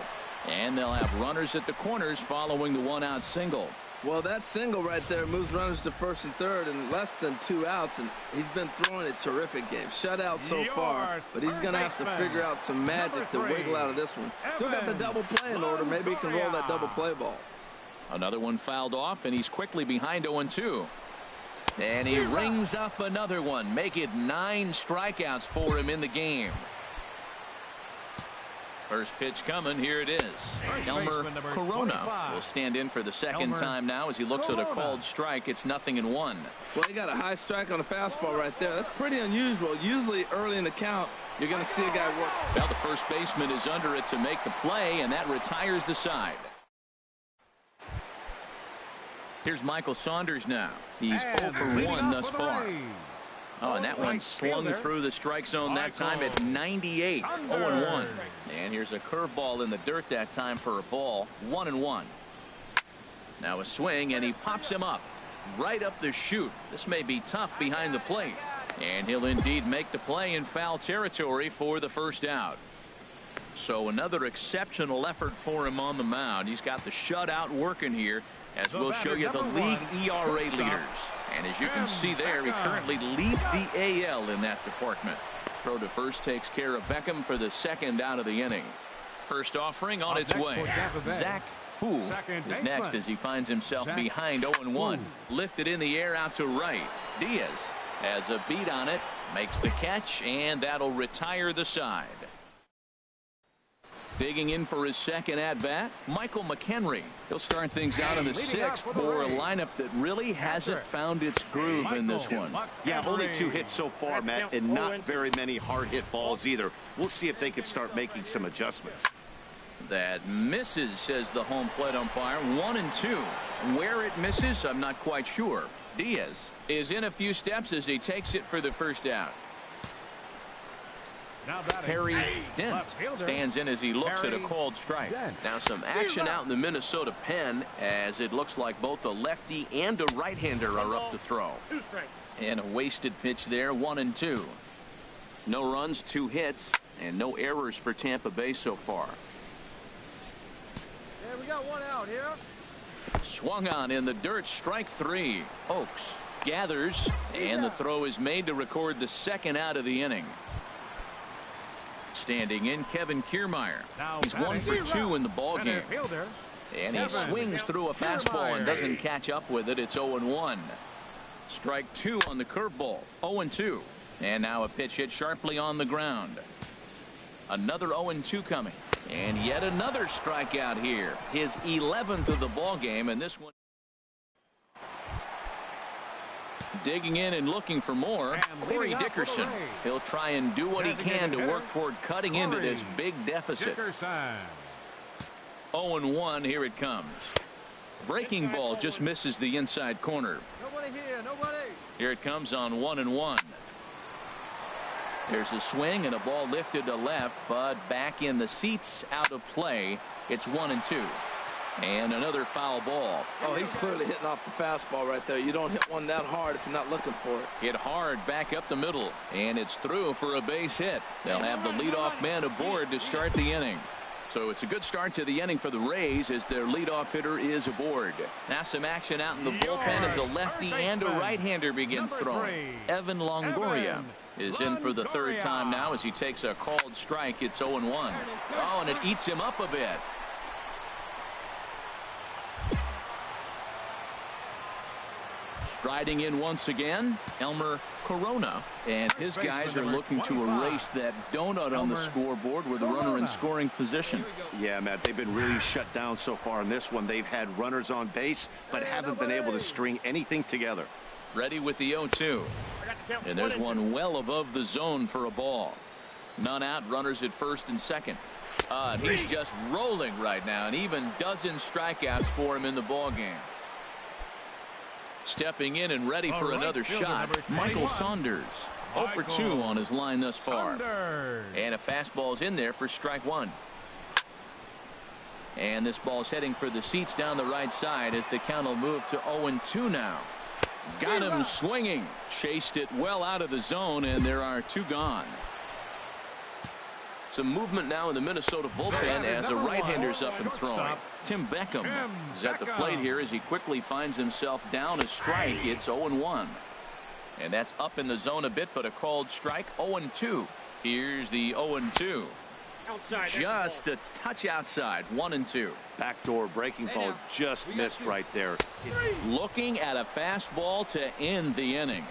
And they'll have runners at the corners following the 1-out single. Well, that single right there moves runners to first and third in less than 2 outs, and he's been throwing a terrific game. Shutout so far, but he's going to have to figure out some magic to wiggle out of this one. Still got the double play in order. Maybe he can roll that double play ball. Another one fouled off, and he's quickly behind 0-2. And he rings up another one. Make it 9 strikeouts for him in the game. First pitch coming. Here it is. Elmer Corona will stand in for the second time now as he looks at a called strike. It's 0-1. Well, he got a high strike on a fastball right there. That's pretty unusual. Usually early in the count, you're going to see a guy work. Well, the first baseman is under it to make the play, and that retires the side. Here's Michael Saunders now. He's 0 for 1 thus far. Oh, and that one slung through the strike zone that time at 98. 0-1. And here's a curveball in the dirt that time for a ball. 1-1. Now a swing, and he pops him up. right up the chute. This may be tough behind the plate. And he'll indeed make the play in foul territory for the first out. So another exceptional effort for him on the mound. He's got the shutout working here, as we'll show you the league ERA leaders. And as you can see there, he currently leads the AL in that department. Throw to first takes care of Beckham for the second out of the inning. First offering on its way. Zach Hu is next as he finds himself behind 0-1. Lifted in the air out to right. Diaz has a beat on it, makes the catch, and that'll retire the side. Digging in for his second at-bat, Michael McHenry. He'll start things out in the sixth for a lineup that really hasn't found its groove in this one. Yeah, only 2 hits so far, Matt, and not very many hard-hit balls either. We'll see if they can start making some adjustments. That misses, says the home plate umpire. 1-2. Where it misses, I'm not quite sure. Diaz is in a few steps as he takes it for the first out. Harry Dent stands in as he looks at a called strike. Now some action out in the Minnesota pen, as it looks like both a lefty and a right-hander are up to throw. And a wasted pitch there. 1-2. No runs, 2 hits, and no errors for Tampa Bay so far. Yeah, we got 1 out here. Swung on in the dirt. Strike 3. Oaks gathers, and the throw is made to record the second out of the inning. Standing in, Kevin Kiermaier. He's 1 for 2 in the ball game. And he swings through a fastball and doesn't catch up with it. It's 0-1. Strike 2 on the curveball. 0-2. And now a pitch hit sharply on the ground. Another 0-2 coming. And yet another strikeout here. His 11th of the ball game, and this one. Digging in and looking for more, Corey Dickerson. He'll try and do what he can to work toward cutting into this big deficit. 0-1, here it comes. Breaking ball just misses the inside corner. Nobody here, nobody. Here it comes on 1-1. There's a swing and a ball lifted to left, but back in the seats, out of play. It's 1-2. And another foul ball. Oh, he's clearly hitting off the fastball right there. You don't hit one that hard if you're not looking for it. Hit hard back up the middle, and it's through for a base hit. They'll have the leadoff man aboard to start the inning. So it's a good start to the inning for the Rays as their leadoff hitter is aboard. Now some action out in the bullpen as a lefty and a right-hander begin throwing. Evan Longoria is in for the third time now as he takes a called strike. It's 0-1. Oh, and it eats him up a bit. Striding in once again, Elmer Corona, and his guys are looking to erase that donut on the scoreboard with a runner in scoring position. Yeah, Matt, they've been really shut down so far in this one. They've had runners on base, but haven't been able to string anything together. Ready with the 0-2. And there's one well above the zone for a ball. None out, runners at first and second. And he's just rolling right now, and even dozen strikeouts for him in the ball game. Stepping in and ready for another shot, Michael Saunders. 0 for 2 on his line thus far. And a fastball's in there for strike 1. And this ball's heading for the seats down the right side as the count will move to 0-2 now. Got him swinging. Chased it well out of the zone, and there are 2 gone. Some movement now in the Minnesota bullpen as a right-hander's up and throwing. Tim Beckham is at the plate here as he quickly finds himself down a strike. It's 0-1. And that's up in the zone a bit, but a called strike. 0-2. Here's the 0-2. Just a touch outside. 1-2. Backdoor breaking ball just missed right there. Looking at a fastball to end the inning.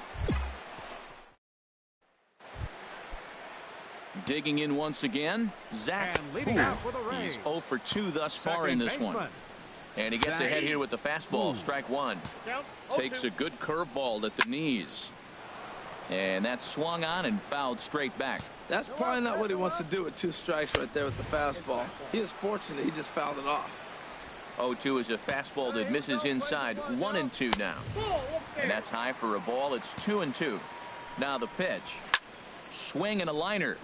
Digging in once again, Zach Hu. He's 0 for 2 thus far in this one. And he gets ahead here with the fastball. Strike 1. Takes a good curveball at the knees. And that's swung on and fouled straight back. That's probably not what he wants to do with 2 strikes right there with the fastball. He is fortunate he just fouled it off. 0-2 is a fastball that misses inside. 1-2 now. And that's high for a ball. It's 2-2. Now the pitch. Swing and a liner.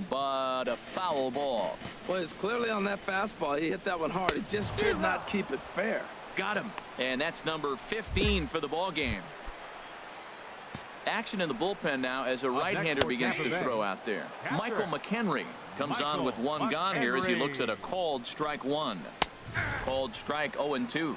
But a foul ball. Well, it's clearly on that fastball. He hit that one hard. He just could not keep it fair. Got him. And that's number 15 for the ball game. Action in the bullpen now as a right-hander begins to throw out there. Michael McHenry comes on with one gone here as he looks at a called strike one. Called strike 0-2.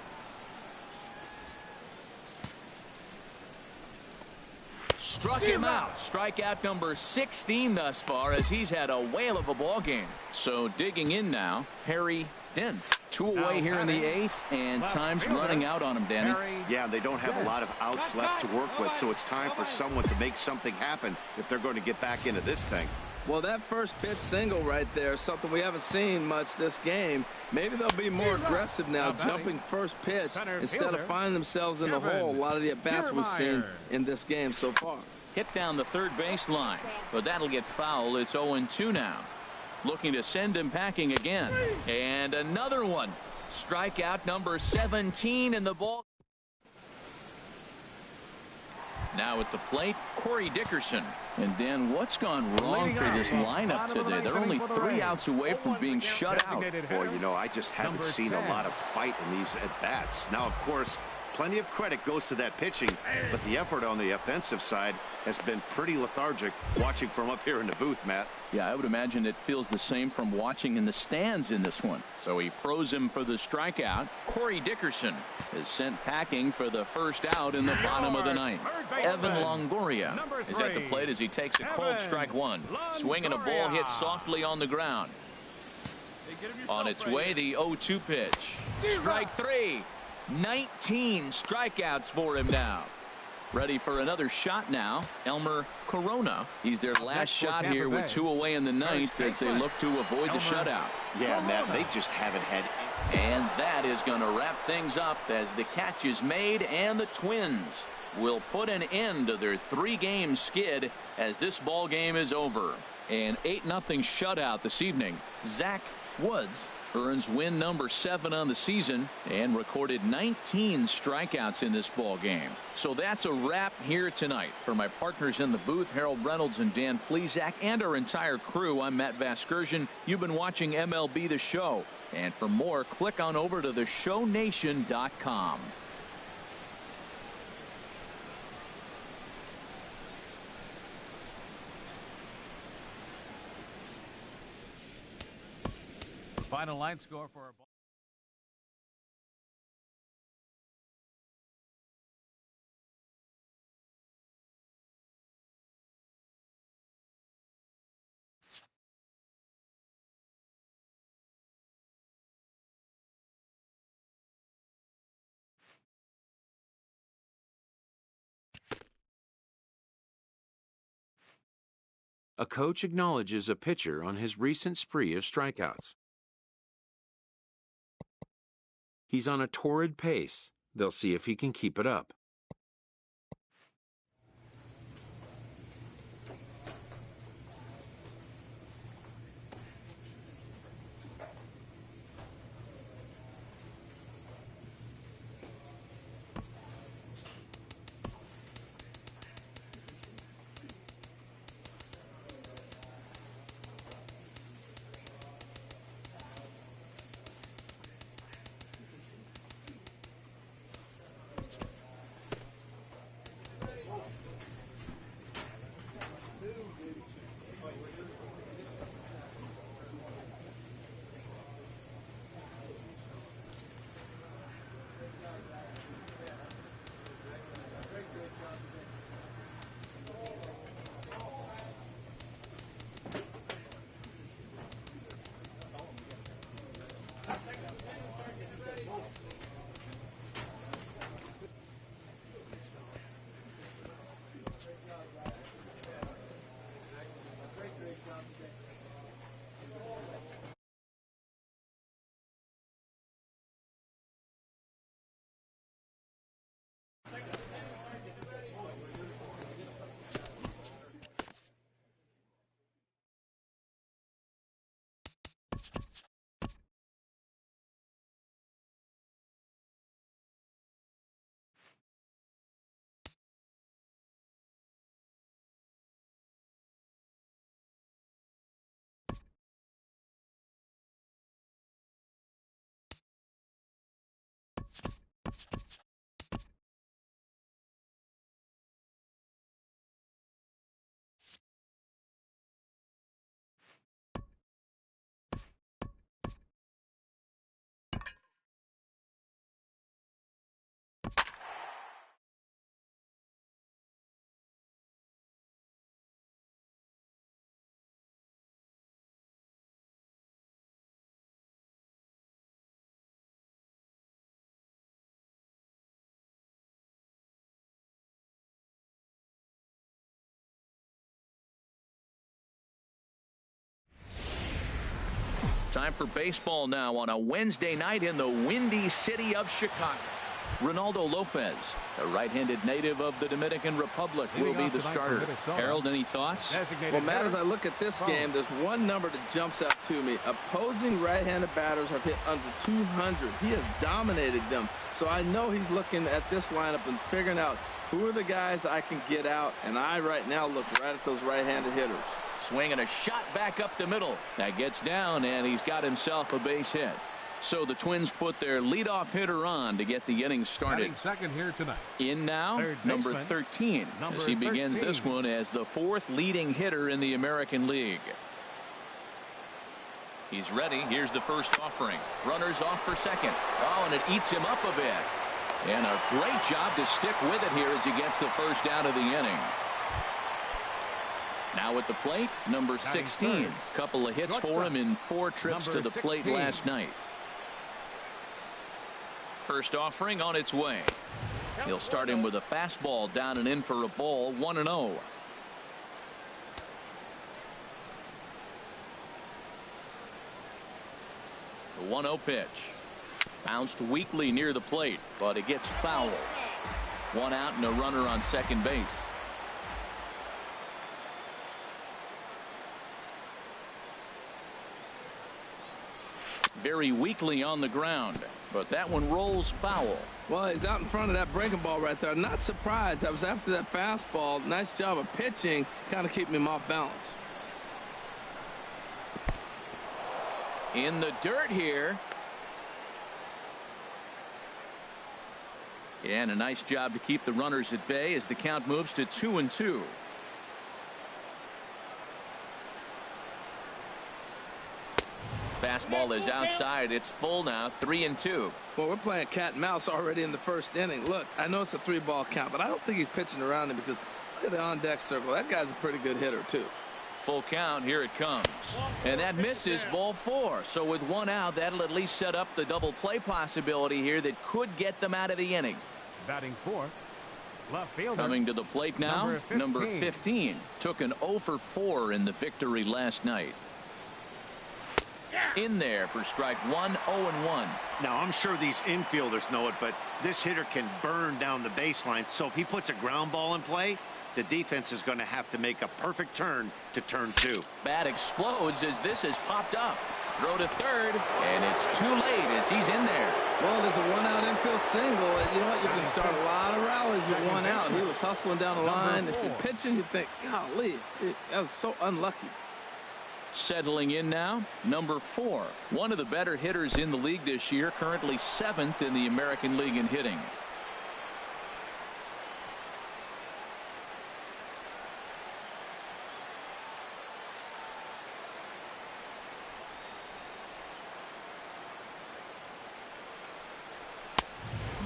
Struck him out. Strikeout number 16 thus far as he's had a whale of a ball game. So digging in now, Harry Dent. 2 away here in the 8th, and time's running out on him, Danny. Yeah, they don't have a lot of outs left to work with, so it's time for someone to make something happen if they're going to get back into this thing. Well, that first pitch single right there, something we haven't seen much this game. Maybe they'll be more aggressive now, jumping first pitch instead of finding themselves in the hole. A lot of the at-bats we've seen in this game so far. Hit down the third baseline, but that'll get foul. It's 0-2 now. Looking to send him packing again. And another one. Strikeout number 17 in the ball. Now at the plate, Corey Dickerson. And Dan, what's gone wrong for this lineup today? They're only 3 outs away from being shut out. Boy, you know, I just haven't seen a lot of fight in these at-bats. Now, of course, plenty of credit goes to that pitching, but the effort on the offensive side has been pretty lethargic watching from up here in the booth, Matt. Yeah, I would imagine it feels the same from watching in the stands in this one. So he froze him for the strikeout. Corey Dickerson is sent packing for the first out in the bottom of the 9th. Evan Longoria is at the plate as he takes a cold strike one. Swinging a ball hit softly on the ground. On its way, the 0-2 pitch. Strike 3. 19 strikeouts for him now. Ready for another shot now. Elmer Corona. He's their last shot here with 2 away in the 9th as they look to avoid the shutout. Yeah, Matt, they just haven't had. And that is going to wrap things up as the catch is made, and the Twins will put an end to their 3-game skid as this ball game is over. An 8-0 shutout this evening. Zach Woods earns win number 7 on the season and recorded 19 strikeouts in this ball game. So that's a wrap here tonight. For my partners in the booth, Harold Reynolds and Dan Plesac, and our entire crew, I'm Matt Vasgersian. You've been watching MLB The Show. And for more, click on over to theshownation.com. Final line score for our ball. A coach acknowledges a pitcher on his recent spree of strikeouts. He's on a torrid pace. They'll see if he can keep it up. Time for baseball now on a Wednesday night in the windy city of Chicago. Ronaldo Lopez, a right-handed native of the Dominican Republic, will be the starter. Harold, any thoughts? Well, Matt, as I look at this game, there's one number that jumps out to me. Opposing right-handed batters have hit under 200. He has dominated them. So I know he's looking at this lineup and figuring out who are the guys I can get out. And I right now look right at those right-handed hitters. Swing and a shot back up the middle. That gets down, and he's got himself a base hit. So the Twins put their leadoff hitter on to get the inning started. Second here tonight. In now, number 13, as he begins this one as the 4th leading hitter in the American League. He's ready. Here's the first offering. Runners off for second. Oh, and it eats him up a bit. And a great job to stick with it here as he gets the first out of the inning. Now at the plate, number 16. Couple of hits for him in 4 trips to the plate last night. First offering on its way. He'll start him with a fastball down and in for a ball, 1-0. The 1-0 pitch. Bounced weakly near the plate, but it gets foul. 1 out and a runner on second base. Very weakly on the ground, but that one rolls foul. Well, he's out in front of that breaking ball right there. Not surprised. I was after that fastball. Nice job of pitching, kind of keeping him off balance. In the dirt here. And a nice job to keep the runners at bay as the count moves to 2-2. Fastball is outside. It's full now, 3-2. Well, we're playing cat and mouse already in the first inning. Look, I know it's a 3-ball count, but I don't think he's pitching around him because look at the on-deck circle. That guy's a pretty good hitter, too. Full count. Here it comes. And that misses, ball 4. So with 1 out, that'll at least set up the double play possibility here that could get them out of the inning. Batting 4th. Left fielder. Coming to the plate now, number 15. Took an 0 for 4 in the victory last night. In there for strike 1, 0-1. Now, I'm sure these infielders know it, but this hitter can burn down the baseline. So if he puts a ground ball in play, the defense is going to have to make a perfect turn to turn 2. Bat explodes as this has popped up. Throw to third, and it's too late as he's in there. Well, there's a 1-out infield single, and you know what? You can start a lot of rallies with 1 out. He was hustling down the line. If you're pitching, you think, golly, that was so unlucky. Settling in now, number 4. One of the better hitters in the league this year, currently 7th in the American League in hitting.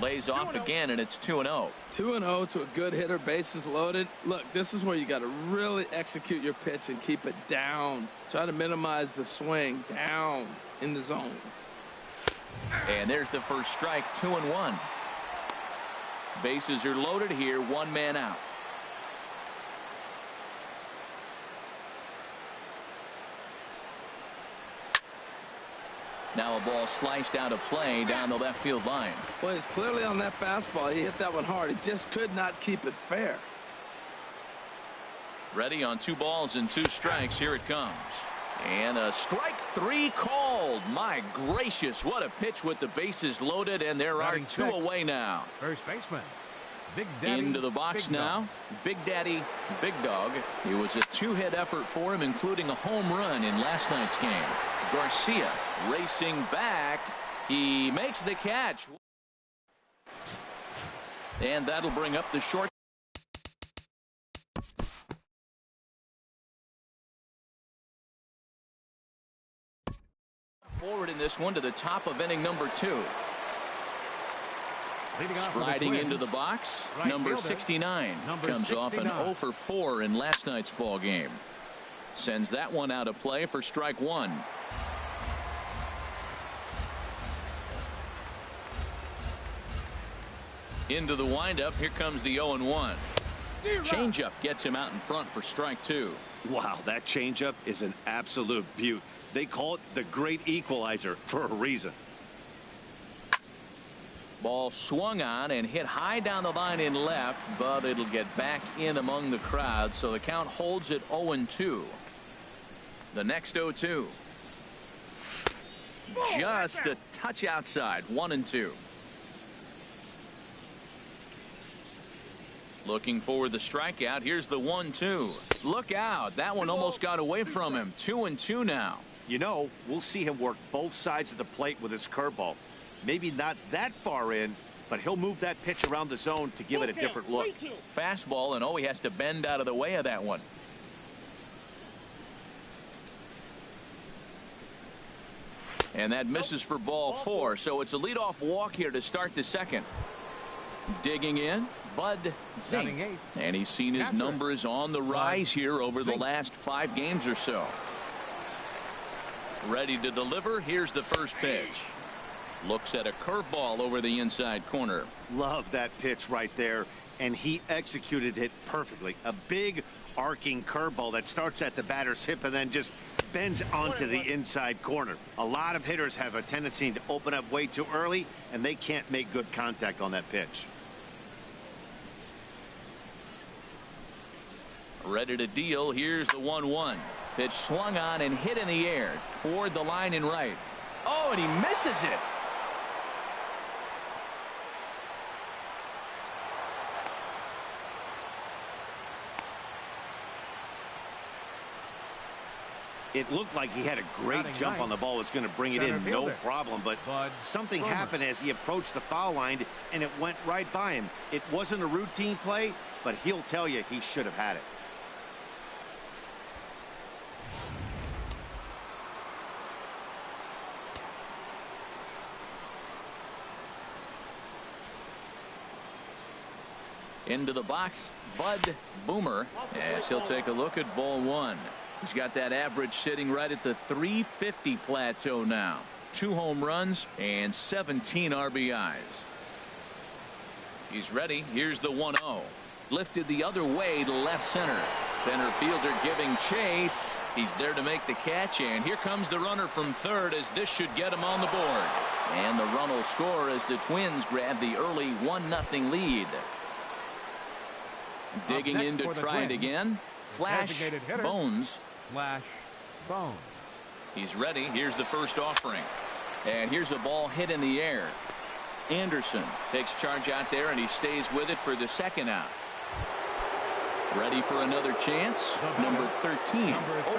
Lays off again, and it's 2-0. 2-0 to a good hitter, bases loaded. Look, this is where you got to really execute your pitch and keep it down. Try to minimize the swing down in the zone. And there's the first strike, 2-1. Bases are loaded here, 1 man out. Now a ball sliced out of play down the left field line. Well, he's clearly on that fastball. He hit that one hard. He just could not keep it fair. Ready on 2 balls and 2 strikes. Here it comes. And a strike 3 called. My gracious, what a pitch with the bases loaded, and there are 2 away now. First baseman. Big Daddy, into the box now. Big Daddy, Big Dog. It was a 2-hit effort for him, including a home run in last night's game. Garcia racing back. He makes the catch. And that'll bring up the short. Forward in this one to the top of inning number 2. Striding into the box, number 69 comes off an 0 for 4 in last night's ball game. Sends that one out of play for strike 1. Into the windup. Here comes the 0-1. Changeup gets him out in front for strike 2. Wow, that changeup is an absolute beaut. They call it the great equalizer for a reason. Ball swung on and hit high down the line in left, but it'll get back in among the crowd, so the count holds at 0-2. The next 0-2. Just a touch outside. 1-2. Looking for the strikeout. Here's the 1-2. Look out. That one almost got away from him. 2-2 now. You know, we'll see him work both sides of the plate with his curveball. Maybe not that far in, but he'll move that pitch around the zone to give it a different look. Fastball, and he has to bend out of the way of that one. And that misses for ball 4, so it's a leadoff walk here to start the second. Digging in, Bud Zink. And he's seen his numbers on the rise here over the last 5 games or so. Ready to deliver. Here's the first pitch. Looks at a curveball over the inside corner. Love that pitch right there, and he executed it perfectly. A big arcing curveball that starts at the batter's hip and then just bends onto the inside corner. A lot of hitters have a tendency to open up way too early, and they can't make good contact on that pitch. Ready to deal. Here's the 1-1. Pitch swung on and hit in the air toward the line and right. Oh, and he misses it. It looked like he had a great jump on the ball. It's going to bring it in no problem, but something happened as he approached the foul line, and it went right by him. It wasn't a routine play, but he'll tell you he should have had it. Into the box, Bud Boomer, as he'll take a look at ball 1. He's got that average sitting right at the 350 plateau now. 2 home runs and 17 RBIs. He's ready. Here's the 1-0. Lifted the other way to left center. Center fielder giving chase. He's there to make the catch, and here comes the runner from third as this should get him on the board. And the run will score as the Twins grab the early 1-0 lead. Digging in to try it again. Flash Bones. Flash Bones. He's ready. Here's the first offering. And here's a ball hit in the air. Anderson takes charge out there, and he stays with it for the second out. Ready for another chance. Number 13. 0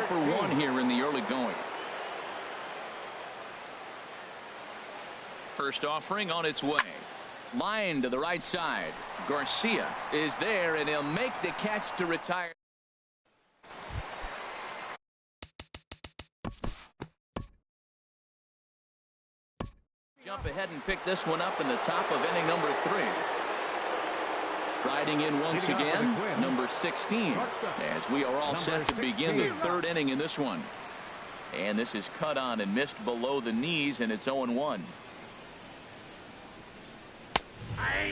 for 1 here in the early going. First offering on its way. Line to the right side. Garcia is there, and he'll make the catch to retire. Jump ahead and pick this one up in the top of inning number 3. Striding in once again, number 16, as we are all set to begin the 3rd inning in this one. And this is cut on and missed below the knees, and it's 0-1.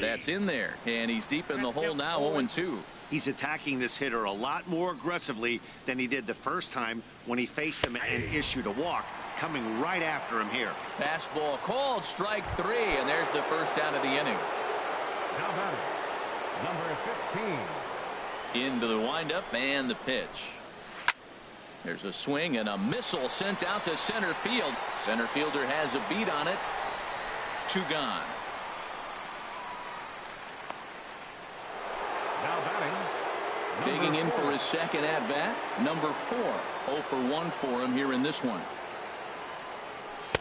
That's in there, and he's deep in the hole now. 0-2. He's attacking this hitter a lot more aggressively than he did the first time when he faced him and issued a walk. Coming right after him here. Fastball called, strike 3, and there's the first out of the inning. Now batting, number 15. Into the windup and the pitch. There's a swing and a missile sent out to center field. Center fielder has a beat on it. 2 gone. Now batting, Digging in for his second at bat, number 4. 0 for 1 for him here in this one.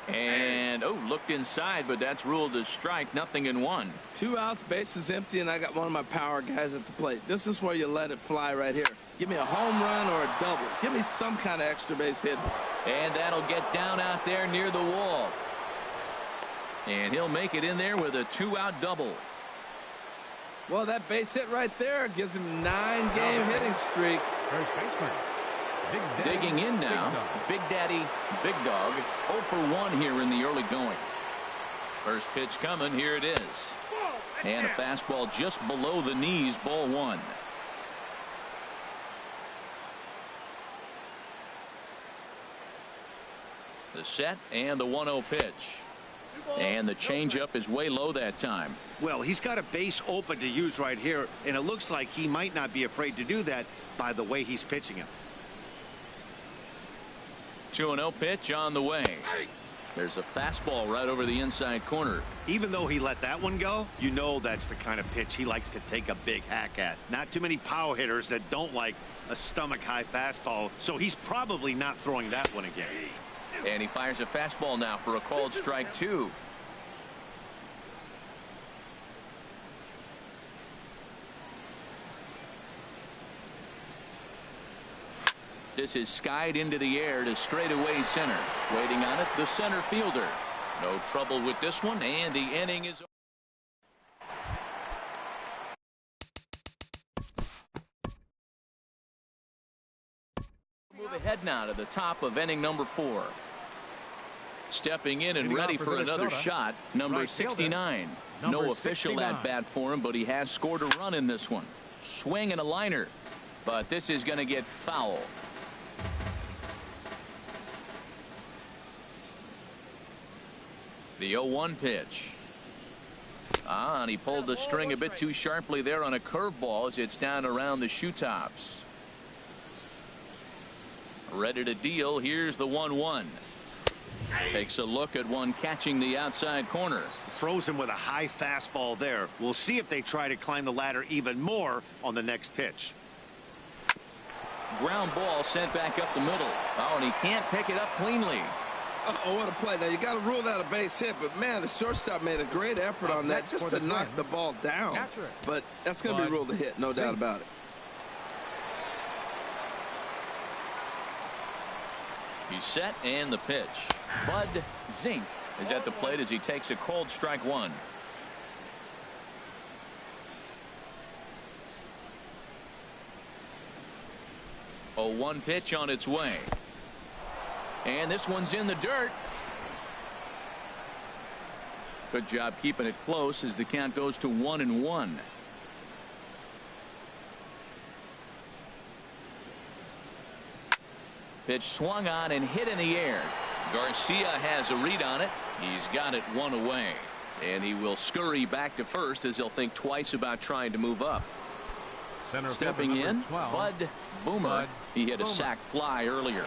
And looked inside, but that's ruled a strike. 0-1. 2 outs, bases empty, and I got one of my power guys at the plate. This is where you let it fly right here. Give me a home run or a double. Give me some kind of extra base hit. And that'll get down out there near the wall. And he'll make it in there with a 2-out double. Well, that base hit right there gives him 9-game hitting streak. First baseman. Digging in now, Big Daddy, Big Dog, 0 for 1 here in the early going. First pitch coming, here it is. And a fastball just below the knees, ball 1. The set and the 1-0 pitch. And the changeup is way low that time. Well, he's got a base open to use right here, and it looks like he might not be afraid to do that by the way he's pitching it. 2-0 pitch on the way. There's a fastball right over the inside corner. Even though he let that one go, you know that's the kind of pitch he likes to take a big hack at. Not too many power hitters that don't like a stomach-high fastball, so he's probably not throwing that one again. And he fires a fastball now for a called strike 2. This is skied into the air to straightaway center. Waiting on it, the center fielder. No trouble with this one, and the inning is over. Move ahead now to the top of inning number 4. Stepping in and ready for another shot, number 69. No official at bat for him, but he has scored a run in this one. Swing and a liner, but this is going to get foul. The 0-1 pitch. And he pulled the string a bit too sharply there on a curveball as it's down around the shoe tops. Ready to deal. Here's the 1-1. Takes a look at one catching the outside corner. Frozen with a high fastball there. We'll see if they try to climb the ladder even more on the next pitch. Ground ball sent back up the middle. Oh, and he can't pick it up cleanly. Oh, what a play. Now, you got to rule that a base hit, but, man, the shortstop made a great effort on that just to knock the ball down. But that's going to be ruled a hit, no doubt about it. He's set and the pitch. Bud Zink is at the plate as he takes a called strike 1. A 1 pitch on its way. And this one's in the dirt. Good job keeping it close as the count goes to 1-1. Pitch swung on and hit in the air. Garcia has a read on it. He's got it 1 away. And he will scurry back to first as he'll think twice about trying to move up. Stepping in, Bud Boomer. He hit a sac fly earlier.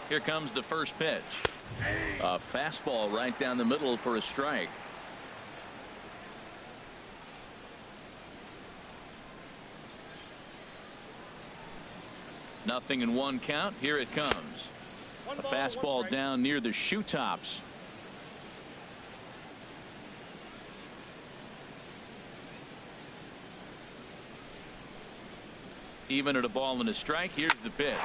Here comes the first pitch. A fastball right down the middle for a strike. Nothing in 1 count. Here it comes. A fastball down near the shoe tops. Even at a ball and a strike. Here's the pitch.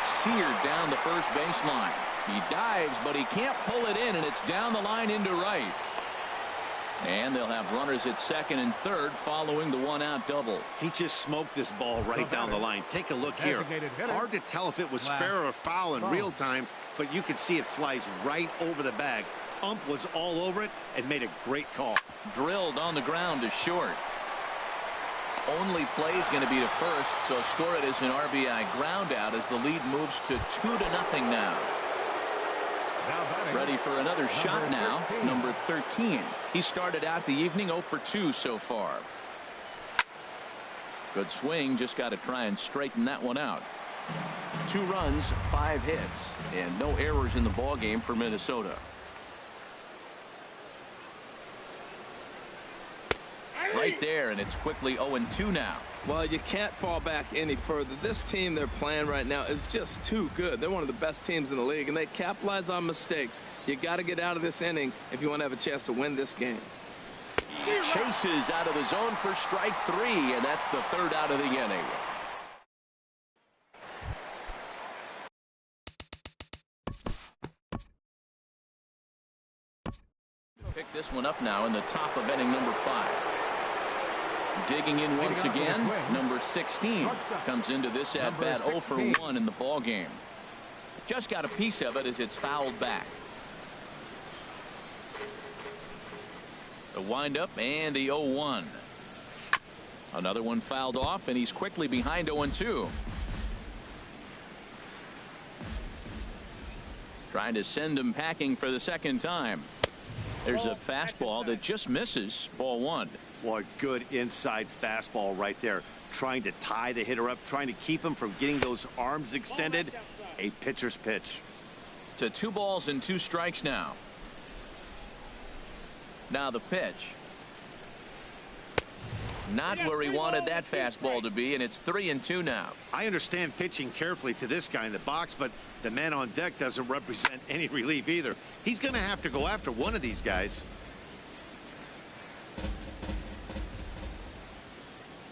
Seared down the first baseline. He dives, but he can't pull it in, and it's down the line into right. And they'll have runners at second and third following the 1-out double. He just smoked this ball right down the line. Take a look here. Hard to tell if it was fair or foul in real time, but you could see it flies right over the bag. Ump was all over it and made a great call. Drilled on the ground to short. Only play is going to be to first, so score it as an RBI ground out as the lead moves to 2-0 now. Ready for another shot now. Number 13. He started out the evening 0 for 2 so far. Good swing. Just got to try and straighten that one out. 2 runs, 5 hits, and no errors in the ball game for Minnesota. Right there, and it's quickly 0-2 now. Well, you can't fall back any further. This team they're playing right now is just too good. They're one of the best teams in the league, and they capitalize on mistakes. You got to get out of this inning if you want to have a chance to win this game. He chases out of the zone for strike 3, and that's the 3rd out of the inning. Pick this one up now in the top of inning number 5. Digging in once again, number 16 comes into this at bat 0 for 1 in the ball game. Just got a piece of it as it's fouled back. The windup and the 0-1. Another one fouled off, and he's quickly behind 0-2. Trying to send him packing for the second time. There's a fastball that just misses. Ball one. Boy, good inside fastball right there. Trying to tie the hitter up, trying to keep him from getting those arms extended. A pitcher's pitch. To 2 balls and 2 strikes now. Now the pitch. Not where he wanted that fastball to be, and it's 3-2 now. I understand pitching carefully to this guy in the box, but the man on deck doesn't represent any relief either. He's going to have to go after one of these guys.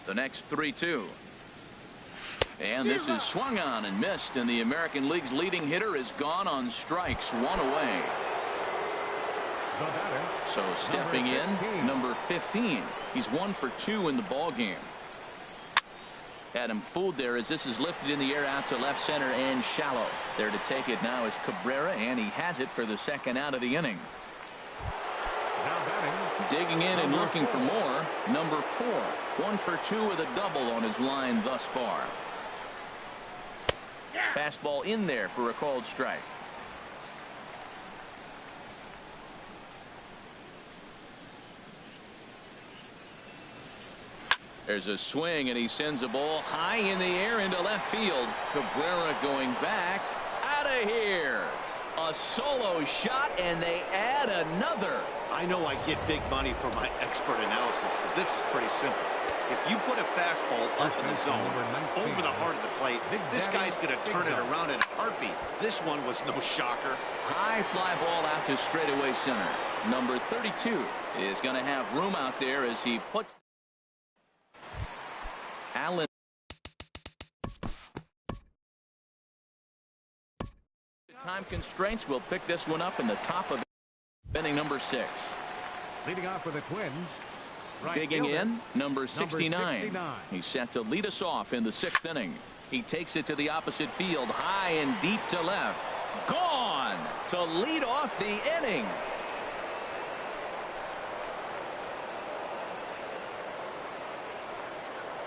The next 3-2. And this is swung on and missed, and the American League's leading hitter is gone on strikes, 1 away. So stepping in, number 15. He's 1 for 2 in the ball game. Had him fooled there as this is lifted in the air out to left center and shallow. There to take it now is Cabrera, and he has it for the second out of the inning. Digging in and looking for more, number 4. 1 for 2 with a double on his line thus far. Fastball in there for a called strike. There's a swing, and he sends a ball high in the air into left field. Cabrera going back. Out of here. A solo shot, and they add another. I know I get big money for my expert analysis, but this is pretty simple. If you put a fastball up in the zone, over the heart of the plate, this guy's going to turn it around in a heartbeat. This one was no shocker. High fly ball out to straightaway center. Number 32 is going to have room out there as he puts Allen. Time constraints will pick this one up in the top of inning number 6. Leading off for the Twins. Digging in, number 69. He's set to lead us off in the 6th inning. He takes it to the opposite field, high and deep to left. Gone to lead off the inning.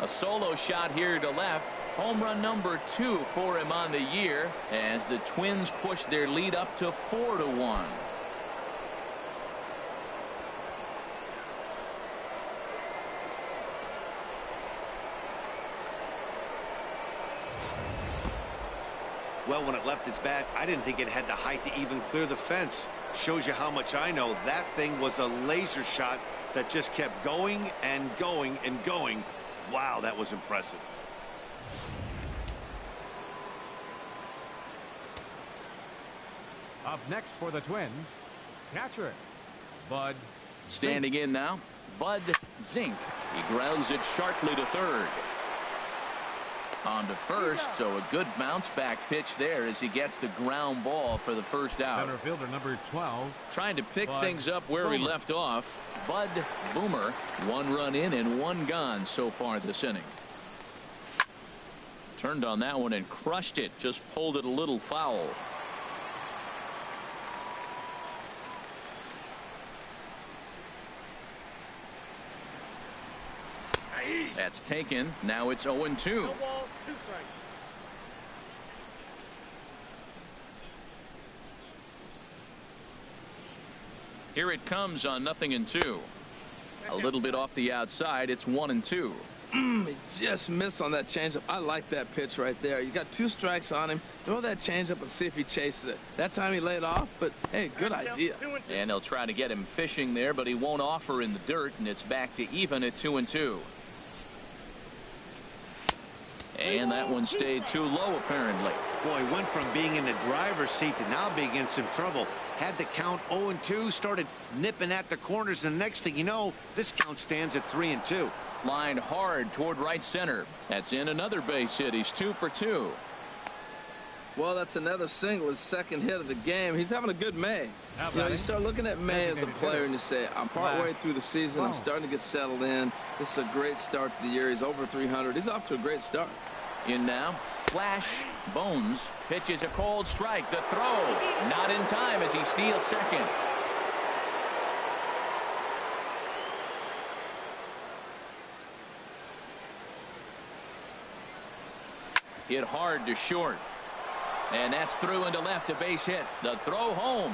A solo shot here to left. Home run number 2 for him on the year as the Twins push their lead up to 4-1. Well, when it left its bat, I didn't think it had the height to even clear the fence. Shows you how much I know. That thing was a laser shot that just kept going and going and going. Wow, that was impressive. Up next for the Twins, catcher Bud. Standing in now, Bud Zink. He grounds it sharply to third. On to first, so a good bounce back pitch there as he gets the ground ball for the first out. Center fielder number 12. Trying to pick Bud things up where we Boomer. left off. Bud Boomer, 1 run in and 1 gone so far this inning. Turned on that one and crushed it, just pulled it a little foul. That's taken. Now it's 0-2. Here it comes on 0-2. A little bit off the outside. It's 1-2. He just missed on that changeup. I like that pitch right there. You got 2 strikes on him. Throw that changeup and see if he chases it. That time he laid off, but hey, good idea. And they'll try to get him fishing there, but he won't offer in the dirt, and it's back to even at 2-2. And that one stayed too low, apparently. Boy, went from being in the driver's seat to now being in some trouble. Had the count 0-2, started nipping at the corners, and the next thing you know, this count stands at 3-2. Lined hard toward right center. That's in another base hit. He's 2 for 2. Well, that's another single, his second hit of the game. He's having a good May. You know, you start looking at May as a player and you say, I'm partway through the season. I'm starting to get settled in. This is a great start to the year. He's over 300. He's off to a great start. In now, Flash Bones pitches a cold strike. The throw not in time as he steals second. Hit hard to short. And that's through into left, a base hit. The throw home.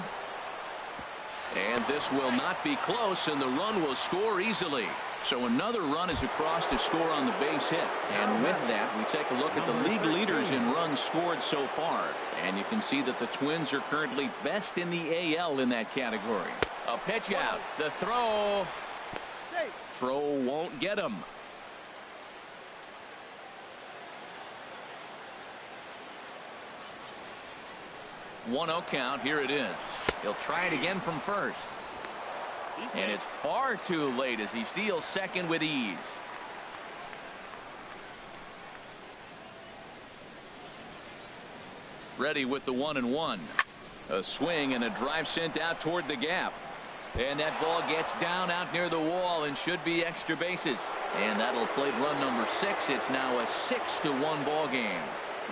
And this will not be close, and the run will score easily. So another run is across to score on the base hit. And with that, we take a look at the league leaders in runs scored so far. And you can see that the Twins are currently best in the AL in that category. A pitch out. The throw. Throw won't get him. 1-0 count. Here it is. He'll try it again from first. And it's far too late as he steals second with ease. Ready with the 1-1. A swing and a drive sent out toward the gap. And that ball gets down out near the wall and should be extra bases. And that'll plate run number 6. It's now a 6-1 ball game.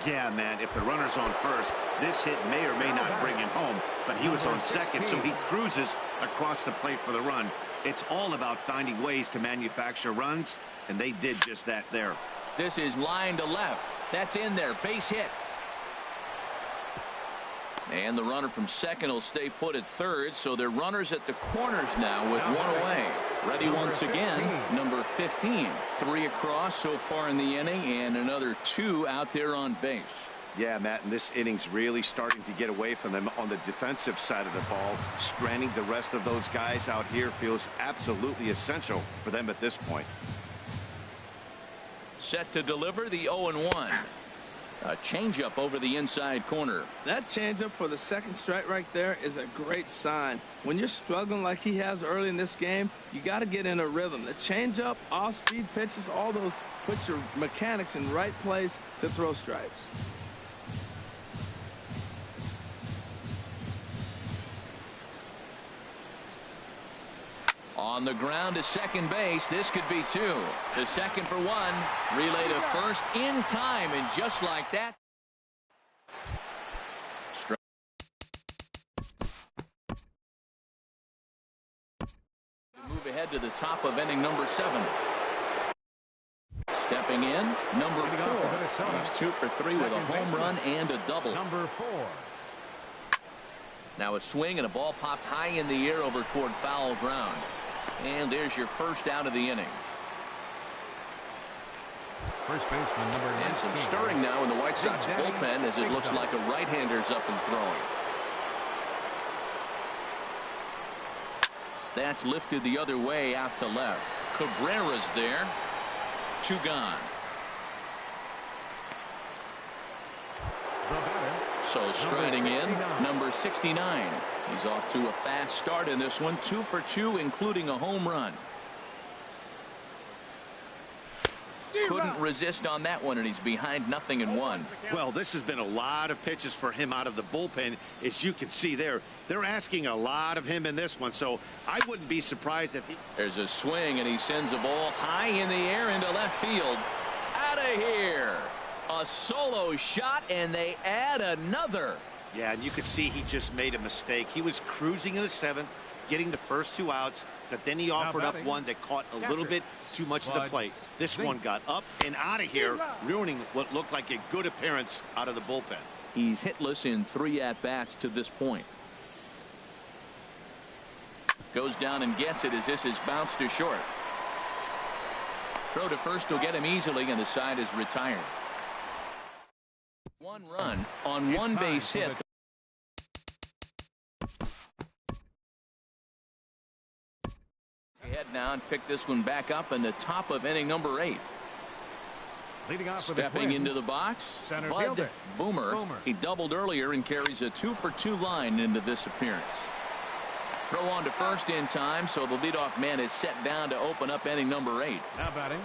Yeah, man, if the runner's on first, this hit may or may not bring him home, but he was on second, so he cruises across the plate for the run. It's all about finding ways to manufacture runs, and they did just that there. This is line to left. That's in there. Base hit. And the runner from second will stay put at third, so they're runners at the corners now with one away. Ready once again, number 15. 3 across so far in the inning, and another 2 out there on base. Yeah, Matt, and this inning's really starting to get away from them on the defensive side of the ball. Stranding the rest of those guys out here feels absolutely essential for them at this point. Set to deliver the 0-1. A changeup over the inside corner. That changeup for the second strike right there is a great sign. When you're struggling like he has early in this game, you got to get in a rhythm. The changeup, off-speed pitches, all those put your mechanics in right place to throw strikes. On the ground to second base. This could be 2. The second for 1. Relay to first in time, and just like that. Move ahead to the top of inning number 7. Stepping in, number 4. He's 2 for 3 with a home run and a double. Number 4. Now a swing and a ball popped high in the air over toward foul ground. And there's your first out of the inning. First baseman number 19. And some stirring now in the White Sox bullpen as it looks like a right-hander's up and throwing. That's lifted the other way out to left. Cabrera's there. 2 gone. So striding in, number 69. He's off to a fast start in this one. 2 for 2, including a home run. Couldn't resist on that one, and he's behind 0-1. Well, this has been a lot of pitches for him out of the bullpen. As you can see there, they're asking a lot of him in this one, so I wouldn't be surprised if he... There's a swing, and he sends a ball high in the air into left field. Out of here. A solo shot, and they add another. Yeah, and you could see he just made a mistake. He was cruising in the 7th, getting the first 2 outs, but then he offered up one that caught a little bit too much of the plate. This one got up and out of here, ruining what looked like a good appearance out of the bullpen. He's hitless in 3 at-bats to this point. Goes down and gets it as this is bounced to short. Throw to first will get him easily, and the side is retired. 1 run on 1 base hit. Head now and pick this one back up in the top of inning number 8. Leading off Stepping into the box, Bud Boomer. He doubled earlier and carries a 2 for 2 line into this appearance. Throw on to first in time, so the leadoff man is set down to open up inning number 8. Now batting,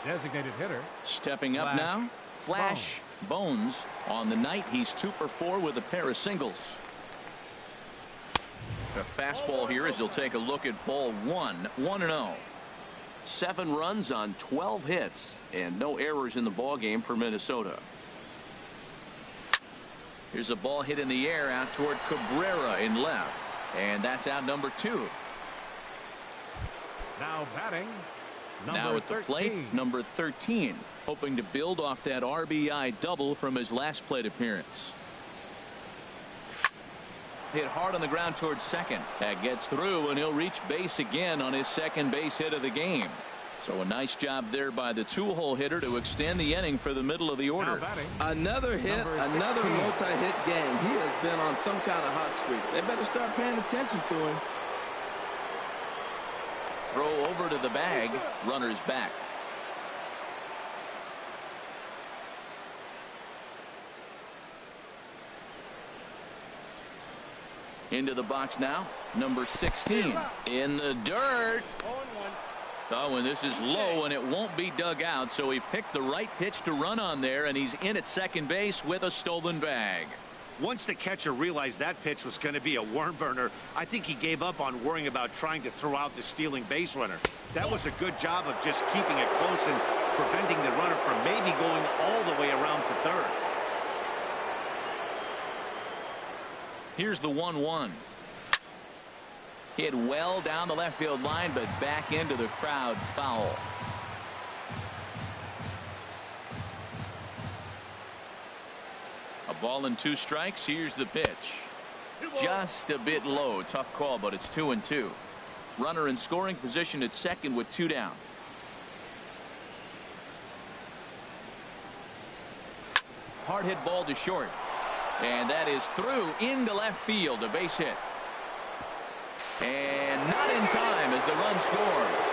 designated hitter. Stepping up now, Flash Bones. On the night, he's 2 for 4 with a pair of singles. A fastball here as he'll take a look at ball 1. 1-0. 7 runs on 12 hits and no errors in the ball game for Minnesota. Here's a ball hit in the air out toward Cabrera in left, and that's out number 2. Now batting, now at the plate, number 13, hoping to build off that RBI double from his last plate appearance. Hit hard on the ground towards second. That gets through, and he'll reach base again on his second base hit of the game. So a nice job there by the two-hole hitter to extend the inning for the middle of the order. Another hit, another multi-hit game. He has been on some kind of hot streak. They better start paying attention to him. Throw over to the bag. Runner's back. Into the box now, number 16 in the dirt. Oh, and this is low, and it won't be dug out, so he picked the right pitch to run on there, and he's in at second base with a stolen bag. Once the catcher realized that pitch was going to be a worm burner, I think he gave up on worrying about trying to throw out the stealing base runner. That was a good job of just keeping it close and preventing the runner from maybe going all the way around to third. Here's the 1-1. Hit well down the left field line, but back into the crowd, foul. A ball and 2 strikes. Here's the pitch. Just a bit low. Tough call, but it's 2-2. Runner in scoring position at second with 2 down. Hard hit ball to short. And that is through into left field. A base hit. And not in time as the run scores.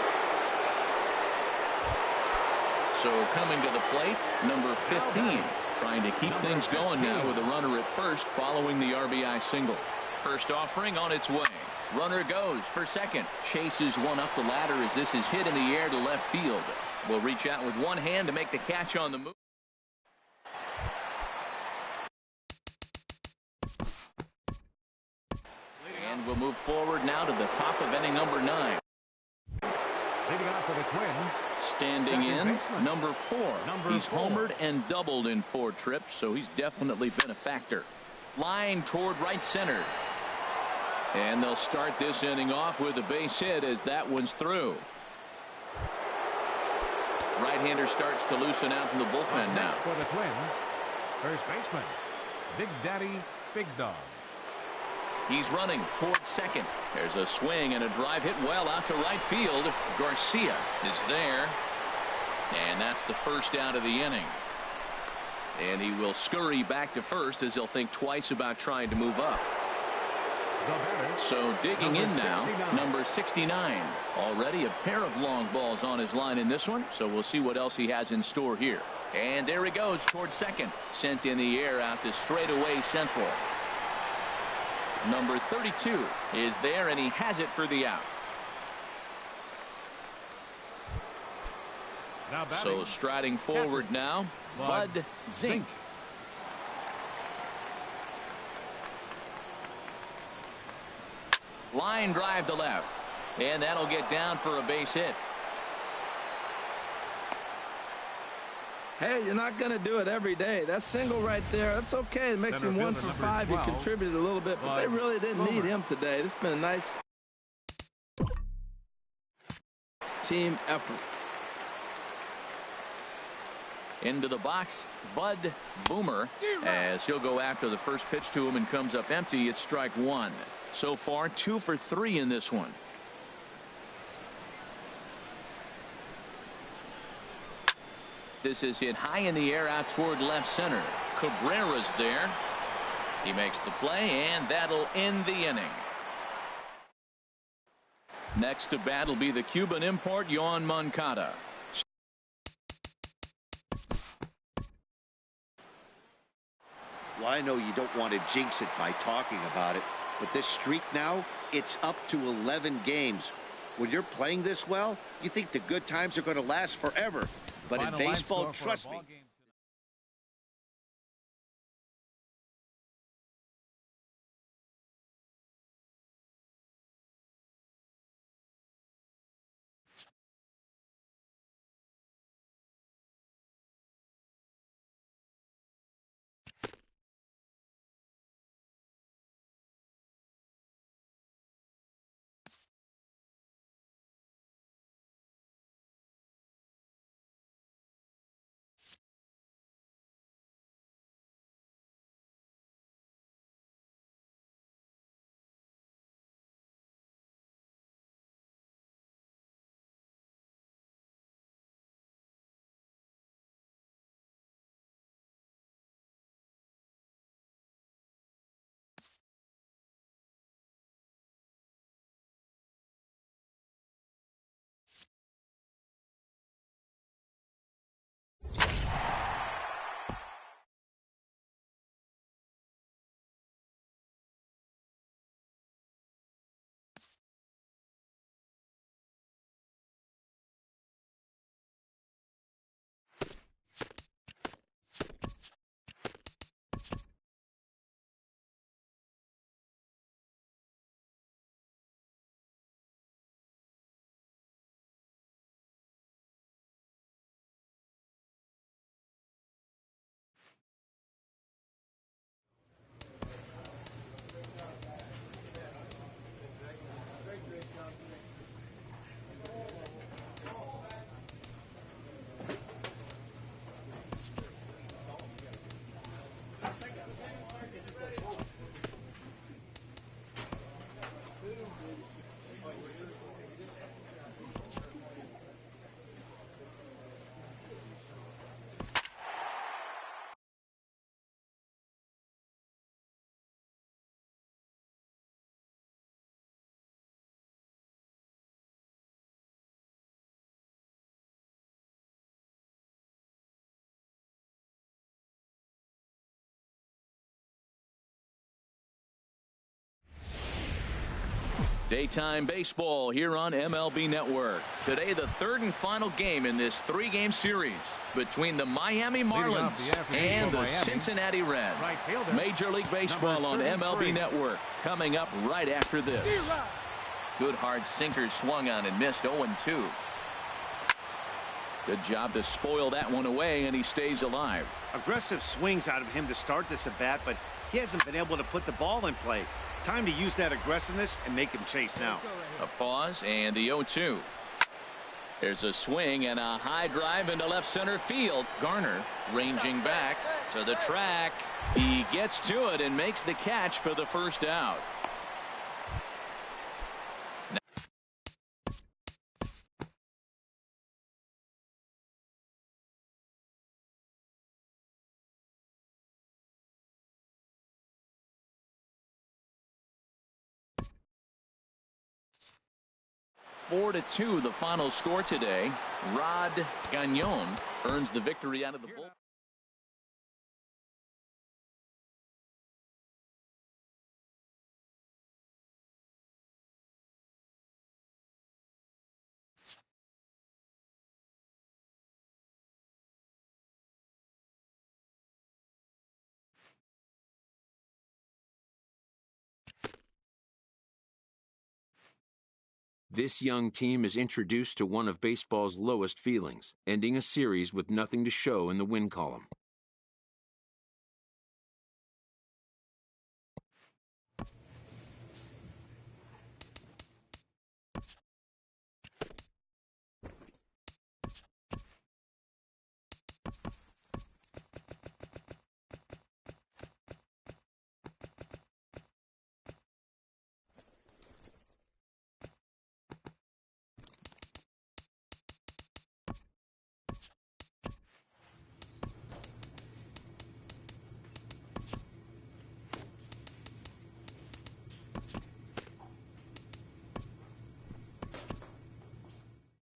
So coming to the plate, number 15. Trying to keep things going now with a runner at first following the RBI single. First offering on its way. Runner goes for second. Chases one up the ladder as this is hit in the air to left field. Will reach out with one hand to make the catch on the move. And we'll move forward now to the top of inning number 9. Leading off for the Twins. Standing in, number 4. He's homered and doubled in 4 trips, so he's definitely been a factor. Line toward right center. And they'll start this inning off with a base hit as that one's through. Right-hander starts to loosen out from the bullpen now. For the Twins, first baseman, Big Daddy Big Dog. He's running towards second. There's a swing and a drive hit well out to right field. Garcia is there. And that's the first out of the inning. And he will scurry back to first as he'll think twice about trying to move up. So digging in now, number 69. Already a pair of long balls on his line in this one, so we'll see what else he has in store here. And there he goes towards second. Sent in the air out to straightaway central. Number 32 is there, and he has it for the out. So striding forward now, Bud Zink. Line drive to left, and that'll get down for a base hit. Hey, you're not going to do it every day. That single right there, that's okay. It makes him 1 for 5. He contributed a little bit, but they really didn't need him today. It's been a nice team effort. Into the box, Bud Boomer, as he'll go after the first pitch to him and comes up empty. It's strike 1. So far, 2 for 3 in this one. This is hit high in the air out toward left center. Cabrera's there. He makes the play, and that'll end the inning. Next to bat will be the Cuban import, Yoan Moncada. Well, I know you don't want to jinx it by talking about it, but this streak now, it's up to 11 games. When you're playing this well, you think the good times are going to last forever. But in baseball, trust me, Daytime baseball here on MLB Network. Today, the third and final game in this three-game series between the Miami Marlins and the Cincinnati Reds. Major League Baseball on MLB Network coming up right after this. Good hard sinker swung on and missed. 0-2. Good job to spoil that one away, and he stays alive. Aggressive swings out of him to start this at bat, but he hasn't been able to put the ball in play. Time to use that aggressiveness and make him chase now. A pause and the 0-2. There's a swing and a high drive into left center field. Garner ranging back to the track. He gets to it and makes the catch for the first out. Four to 2, the final score today. Rod Gagnon earns the victory out of the bullpen. This young team is introduced to one of baseball's lowest feelings, ending a series with nothing to show in the win column.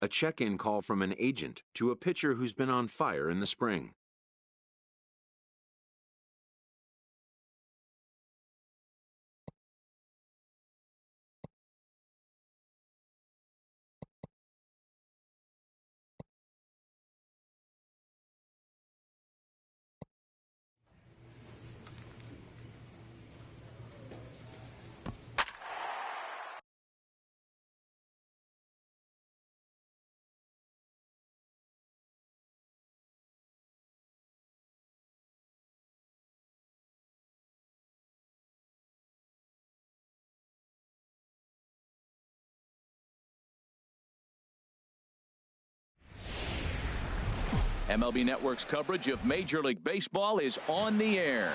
A check-in call from an agent to a pitcher who's been on fire in the spring. MLB Network's coverage of Major League Baseball is on the air.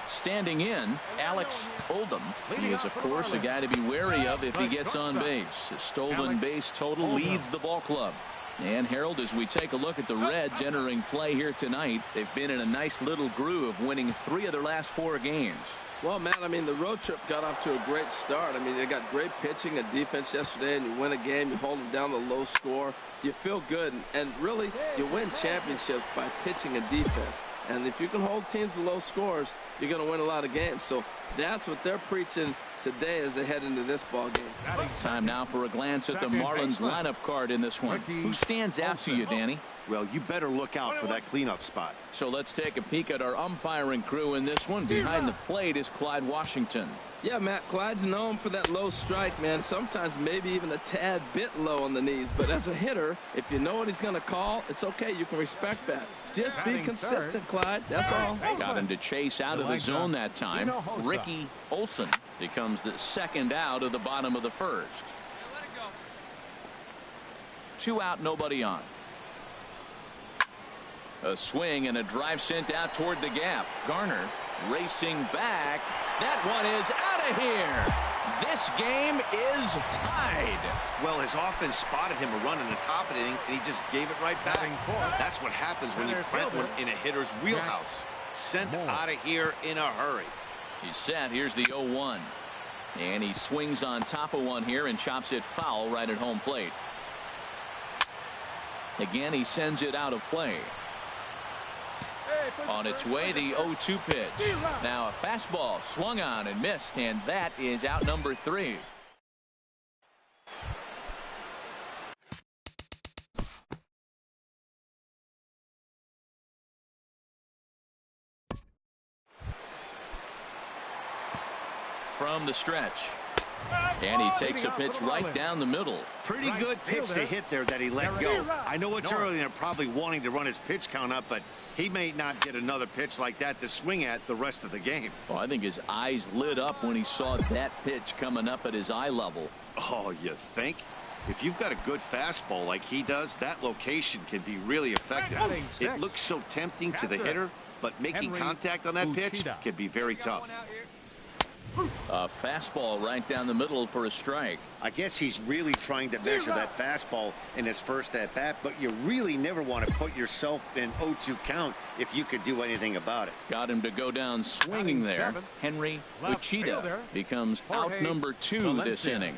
Standing in, Alex Oldham. He is, of course, a guy to be wary of if he gets on base. His stolen base total leads the ball club. And, Harold, as we take a look at the Reds entering play here tonight, they've been in a nice little groove, winning 3 of their last 4 games. Well, Matt, I mean, the road trip got off to a great start. I mean, they got great pitching and defense yesterday, and you win a game, you hold them down to low score. You feel good, and really, you win championships by pitching and defense. And if you can hold teams to low scores, you're going to win a lot of games. So that's what they're preaching today as they head into this ball game. Time now for a glance at the Marlins lineup card in this one. Who stands out to you, Danny? Well, you better look out for that cleanup spot. So let's take a peek at our umpiring crew in this one. Behind the plate is Clyde Washington. Yeah, Matt, Clyde's known for that low strike, man. Sometimes maybe even a tad bit low on the knees. But as a hitter, if you know what he's going to call, it's okay. You can respect that. Just be consistent, Clyde. That's all. Got him to chase out of the zone that time. Ricky Olson becomes the second out of the bottom of the first. 2 out, nobody on. A swing and a drive sent out toward the gap. Garner racing back. That one is out of here. This game is tied. Well, his offense spotted him a run in the top of the inning, and he just gave it right back. That's what happens when you plant one in a hitter's wheelhouse. Sent out of here in a hurry. He's set. Here's the 0-1. And he swings on top of one here and chops it foul right at home plate. Again, he sends it out of play. On its way, the 0-2 pitch. Now a fastball swung on and missed, and that is out number 3. From the stretch. And he takes a pitch right down the middle. Pretty good pitch to hit there that he let go. I know it's early and they're probably wanting to run his pitch count up, but he may not get another pitch like that to swing at the rest of the game. Well, I think his eyes lit up when he saw that pitch coming up at his eye level. Oh, you think? If you've got a good fastball like he does, that location can be really effective. It looks so tempting to the hitter, but making contact on that pitch can be very tough. A fastball right down the middle for a strike. I guess he's really trying to measure that fastball in his first at-bat, but you really never want to put yourself in 0-2 count if you could do anything about it. Got him to go down swinging there. Henry Uchida becomes out number 2 this inning.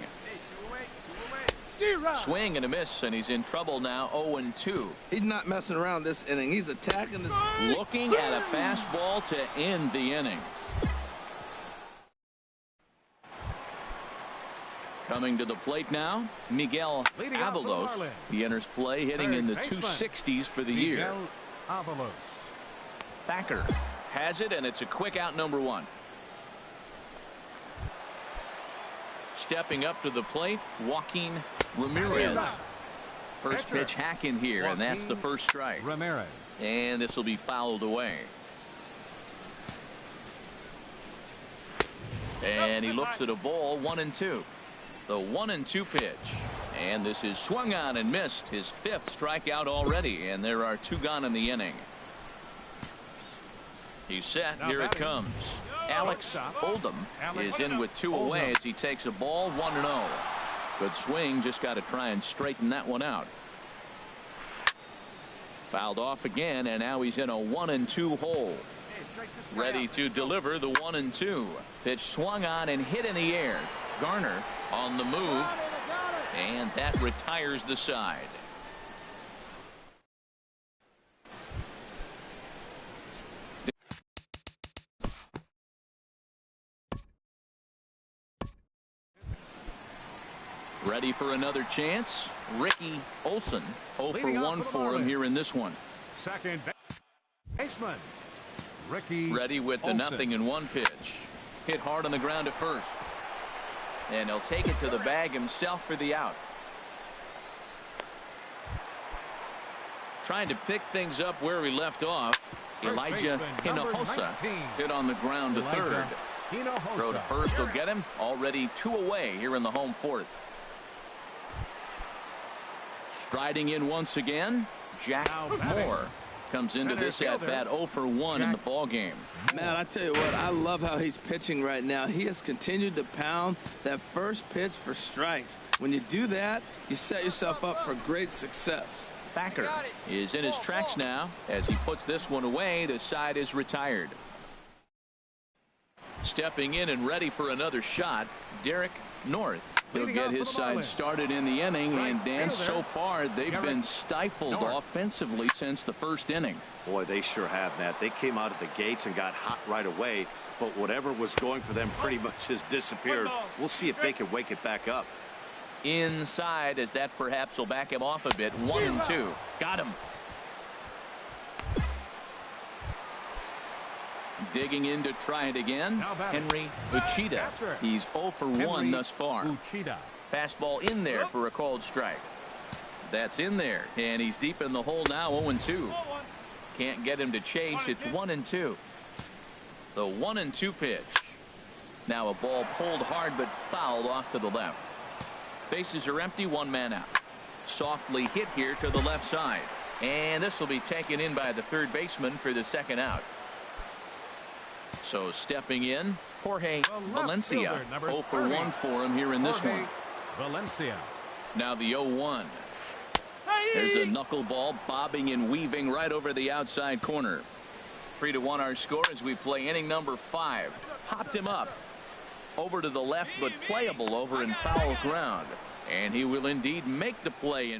Swing and a miss, and he's in trouble now. 0-2. He's not messing around this inning. He's attacking the... Looking at a fastball to end the inning. Coming to the plate now, Miguel Avalos. He enters play hitting in the 260s for the year. Thacker has it, and it's a quick out number 1. Stepping up to the plate, Joaquin Ramirez. First pitch hack in here, and that's the first strike. And this will be fouled away. And he looks at a ball, 1-2. The 1-2 pitch, and this is swung on and missed. His 5th strikeout already, and there are 2 gone in the inning. He's set. Here it comes. Alex Oldham is in with 2 away as he takes a ball, 1-0. Good swing, just got to try and straighten that one out. Fouled off again, and now he's in a 1-2 hole. Ready to deliver the 1-2. Pitch swung on and hit in the air. Garner on the move, and that retires the side. Ready for another chance. Ricky Olson, 0 for 1 for him here in this one. Second baseman Ricky ready with the Olson. 0-1 pitch. Hit hard on the ground at first. And he'll take it to the bag himself for the out. Trying to pick things up where we left off. Elijah Hinojosa hit on the ground to third. Throw to first will get him. Already 2 away here in the home 4th. Striding in once again, Jack Moore comes into this at bat 0 for 1 in the ball game. Man, I tell you what, I love how he's pitching right now. He has continued to pound that first pitch for strikes. When you do that, you set yourself up for great success. Thacker is in his tracks now as he puts this one away. The side is retired. Stepping in and ready for another shot, Derek North. He'll get his side started in the inning, and Dan, so far they've been stifled offensively since the first inning. Boy, they sure have, Matt. They came out of the gates and got hot right away, but whatever was going for them pretty much has disappeared. We'll see if they can wake it back up. Inside, as that perhaps will back him off a bit. 1-2. Got him. Digging in to try it again. Henry Uchida. He's 0 for 1 thus far. Fastball in there for a called strike. That's in there, and he's deep in the hole now. 0-2. Can't get him to chase. It's 1-2. The 1-2 pitch. Now a ball pulled hard but fouled off to the left. Bases are empty. 1 man out. Softly hit here to the left side, and this will be taken in by the third baseman for the second out. So stepping in, Jorge Valencia. 0 for 1 for him here in this one. Valencia. Now the 0-1. There's a knuckleball bobbing and weaving right over the outside corner. 3-1 our score as we play inning number 5. Popped him up over to the left, but playable over in foul ground. And he will indeed make the play.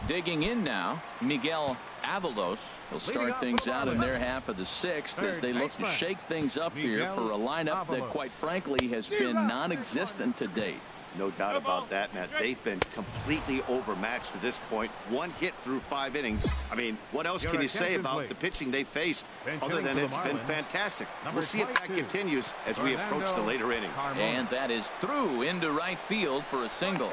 Digging in now, Miguel Avalos will start things out in their half of the sixth as they look to shake things up here for a lineup that, quite frankly, has been non-existent to date. No doubt about that, Matt. They've been completely overmatched to this point. One hit through 5 innings. I mean, what else can you say about the pitching they faced other than it's been fantastic? We'll see if that continues as we approach the later innings. And that is through into right field for a single.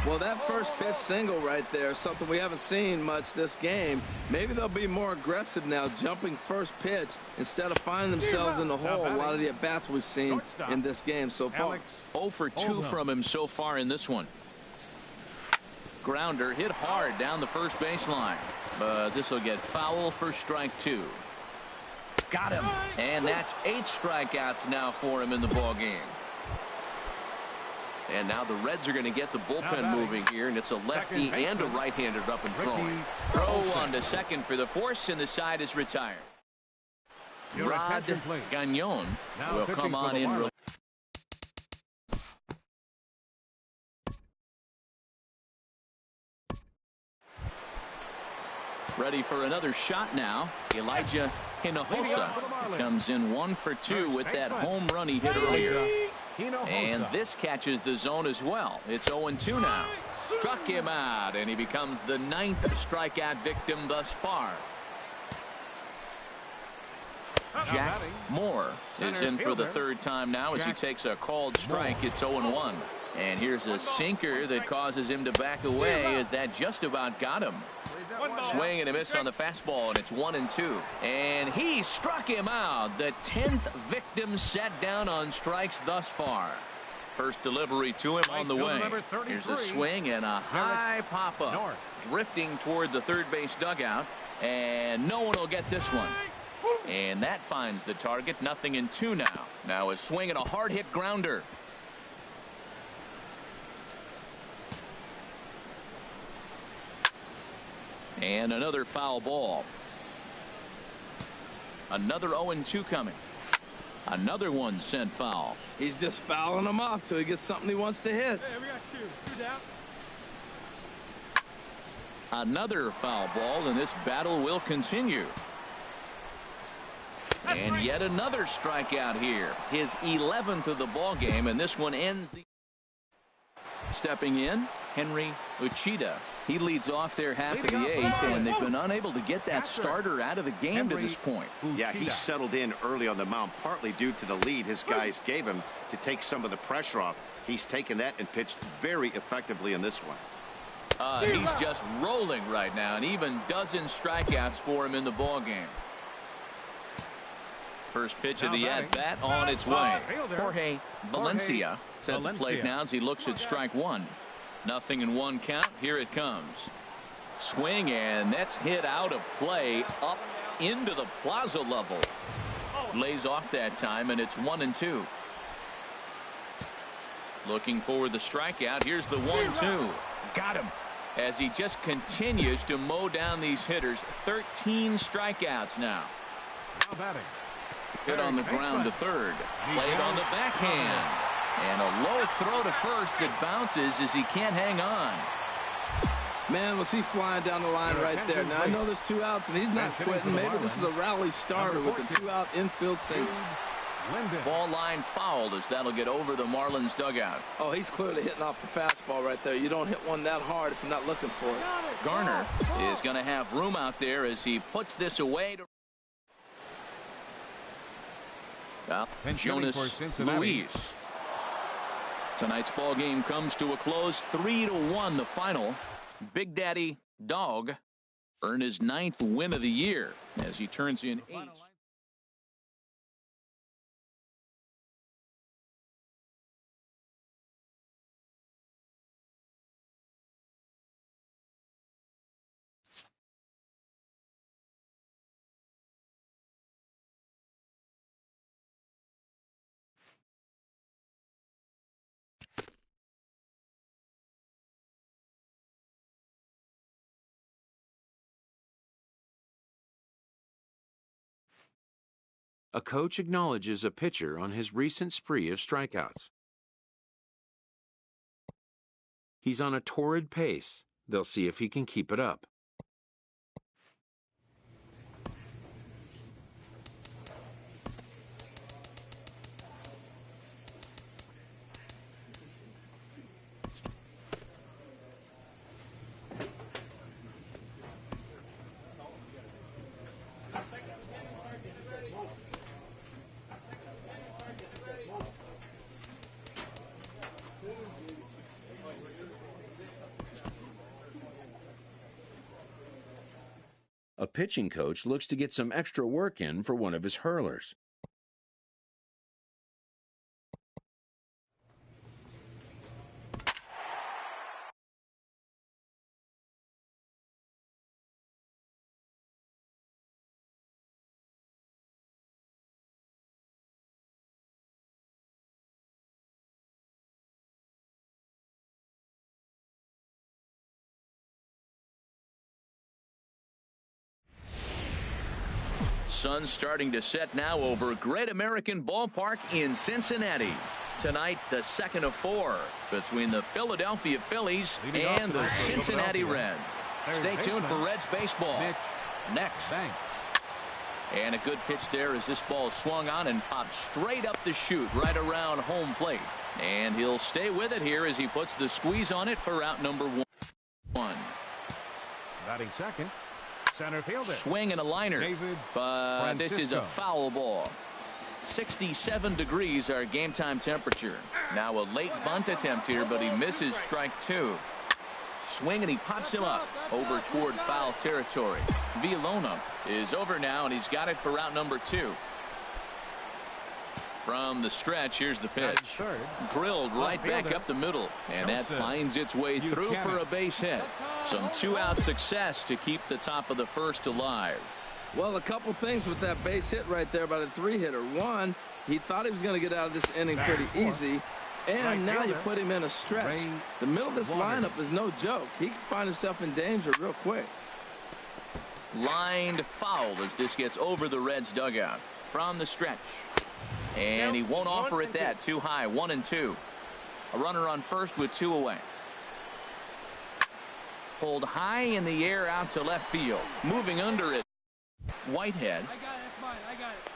Well, that first pitch single right there is something we haven't seen much this game. Maybe they'll be more aggressive now, jumping first pitch instead of finding themselves in the hole. A lot of the at-bats we've seen in this game so far. 0 for 2 from him so far in this one. Grounder hit hard down the first baseline, but this will get foul for strike 2. Got him. And that's 8 strikeouts now for him in the ball game. And now the Reds are going to get the bullpen moving here, and it's a lefty and a right-hander up and throwing. Throw on to second for the force, and the side is retired. Rod Gagnon will come on in. Ready for another shot now. Elijah Hinojosa comes in 1 for 2 with that home run he hit earlier. And this catches the zone as well. It's 0-2 now. Struck him out, and he becomes the 9th strikeout victim thus far. Jack Moore is in for the 3rd time now as he takes a called strike. It's 0-1. And here's a sinker that causes him to back away as that just about got him. Swing and a miss on the fastball, and it's 1-2. And he struck him out. The 10th victim set down on strikes thus far. First delivery to him on the way. Here's a swing and a high pop-up. Drifting toward the third base dugout. And no one will get this one. And that finds the target. 0-2 now. Now a swing and a hard hit grounder. And another foul ball. Another 0-2 coming. Another one sent foul. He's just fouling them off till he gets something he wants to hit. Hey, we got two down. Another foul ball, and this battle will continue. And yet another strikeout here. His 11th of the ball game, and this one ends the. Stepping in, Henry Uchida. He leads off their half of the 8th, and they've been unable to get that starter out of the game to this point. Yeah, he settled in early on the mound, partly due to the lead his guys gave him to take some of the pressure off. He's taken that and pitched very effectively in this one. He's just rolling right now, and even dozen strikeouts for him in the ball game. First pitch of the at-bat on its way. Jorge Valencia set the plate now as he looks at strike 1. 0-1 count. Here it comes. Swing, and that's hit out of play up into the plaza level. Lays off that time, and it's 1-2. Looking for the strikeout. Here's the 1-2. Got him. As he just continues to mow down these hitters. 13 strikeouts now. Hit on the ground to third. Played on the backhand. And a low throw to first that bounces as he can't hang on. Man, was he flying down the line right there. Now, I know there's 2 outs, and he's not quitting. Maybe this is a rally starter with a 2-out infield single. Ball line fouled as that'll get over the Marlins dugout. Oh, he's clearly hitting off the fastball right there. You don't hit one that hard if you're not looking for it. Garner is going to have room out there as he puts this away. Well, Jonas Luis. Tonight's ball game comes to a close. 3-1 the final. Big Daddy Dog earned his 9th win of the year as he turns in 8. A coach acknowledges a pitcher on his recent spree of strikeouts. He's on a torrid pace, They'll see if he can keep it up. A pitching coach looks to get some extra work in for one of his hurlers. Sun starting to set now over Great American Ballpark in Cincinnati. Tonight, the second of 4 between the Philadelphia Phillies and the Cincinnati Reds. Stay tuned for Reds baseball next. And a good pitch there as this ball swung on and popped straight up the chute right around home plate. And he'll stay with it here as he puts the squeeze on it for out number 1. Batting second, center fielder. Swing and a liner, but this is a foul ball. 67 degrees our game time temperature. Now a late bunt attempt here, but he misses strike 2. Swing and he pops him up over toward foul territory. Villalona is over now and he's got it for route number 2. From the stretch, here's the pitch. Drilled right back up the middle, and that finds its way through for a base hit. Some 2-out success to keep the top of the first alive. Well, a couple things with that base hit right there by the 3-hitter. One, he thought he was going to get out of this inning pretty easy, and now you put him in a stretch. The middle of this lineup is no joke. He can find himself in danger real quick. Lined foul as this gets over the Reds dugout. From the stretch. And he won't offer it that. Too high. 1-2. A runner on first with 2 away. Pulled high in the air out to left field. Moving under it. Whitehead.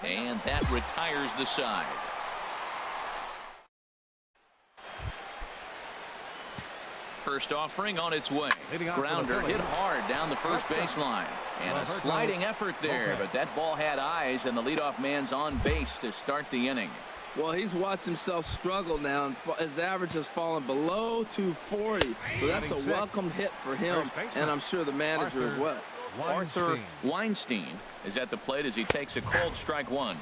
And that retires the side. First offering on its way. Grounder hit hard down the first baseline. And a sliding effort there, but that ball had eyes, and the leadoff man's on base to start the inning. Well, he's watched himself struggle now, and his average has fallen below 240. So that's a welcome hit for him, and I'm sure the manager as well. Arthur Weinstein is at the plate as he takes a cold strike 1.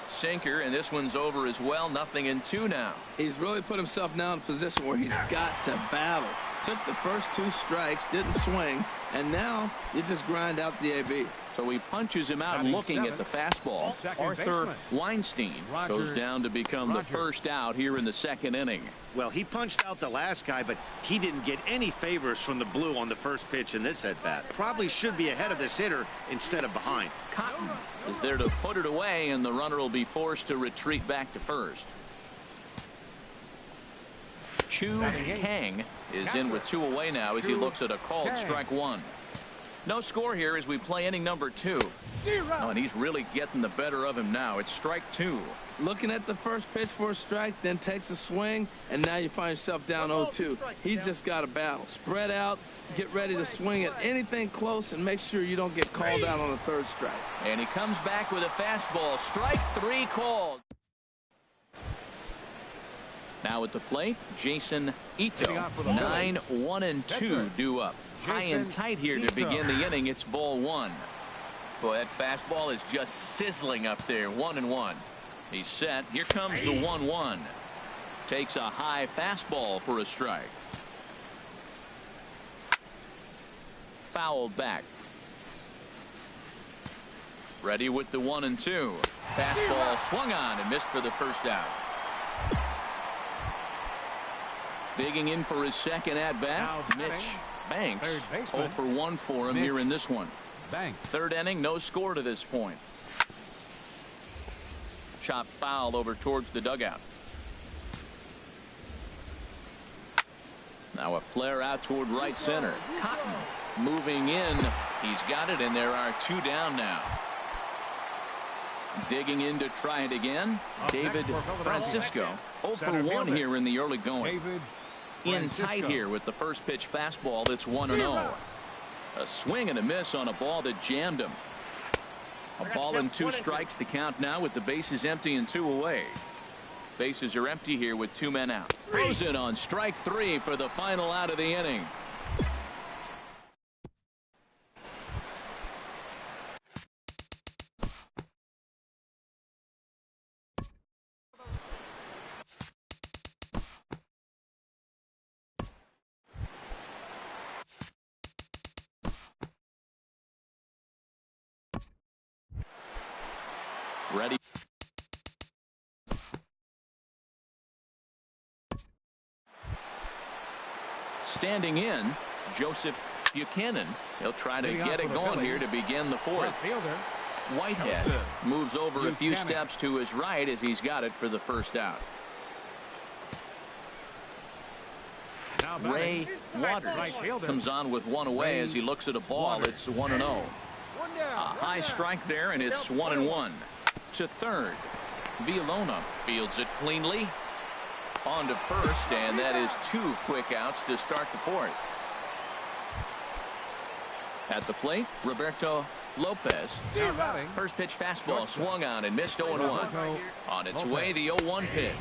Sinker, and this one's over as well. 0-2 now. He's really put himself now in a position where he's got to battle. Took the first 2 strikes, didn't swing, and now you just grind out the AB. So he punches him out looking at the fastball. Arthur Weinstein goes down to become the first out here in the second inning. Well, he punched out the last guy, but he didn't get any favors from the blue on the first pitch in this at-bat. Probably should be ahead of this hitter instead of behind. Cotton is there to put it away, and the runner will be forced to retreat back to first. Chu Kang is in with 2 away now as he looks at a called strike 1. No score here as we play inning number 2. Oh, and he's really getting the better of him now. It's strike 2. Looking at the first pitch for a strike, then takes a swing, and now you find yourself down 0-2. He's just got to battle. Spread out, get ready to swing at anything close, and make sure you don't get called out on the 3rd strike. And he comes back with a fastball. Strike 3 called. Now at the plate, Jason Ito. 9-1-2 due up. High and tight here to begin the inning. It's ball 1. Boy, that fastball is just sizzling up there. 1-1. He's set. Here comes the 1-1. Takes a high fastball for a strike. Fouled back. Ready with the 1-2. Fastball swung on and missed for the first out. Digging in for his second at-bat, Mitch Banks. 0 for 1 for him here in this one. Third inning, no score to this point. Chop foul over towards the dugout. Now a flare out toward right center. Cotton moving in. He's got it, and there are 2 down now. Digging in to try it again. David Francisco. 0 for 1 here in the early going. In tight here with the first pitch fastball that's 1-0. A swing and a miss on a ball that jammed him. A ball and 2 strikes the count now with the bases empty and 2 away. Bases are empty here with 2 men out. Rosen on strike 3 for the final out of the inning. Ready. Standing in, Joseph Buchanan. He'll try to get it going here to begin the 4th. Whitehead moves over a few steps to his right as he's got it for the first out. Ray Waters comes on with 1 away as he looks at a ball. It's 1-0. A high strike there, and it's 1-1. To third. Villalona fields it cleanly. On to first, and that is 2 quick outs to start the 4th. At the plate, Roberto Lopez. First pitch fastball swung on and missed 0-1. On its way, the 0-1 pitch.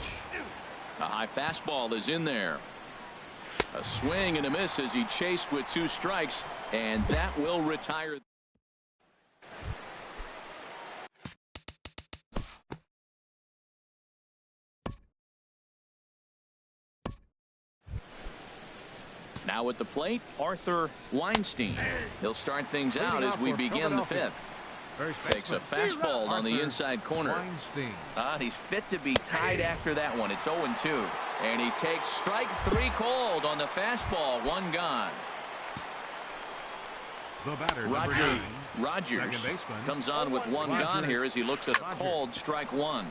A high fastball is in there. A swing and a miss as he chased with 2 strikes, and that will retire. Now at the plate, Arthur Weinstein. He'll start things out as we begin the 5th. Takes a fastball on the inside corner. He's fit to be tied after that one. It's 0-2. And he takes strike 3 cold on the fastball. 1 gone. Rogers comes on with 1 gone here as he looks at a cold strike 1.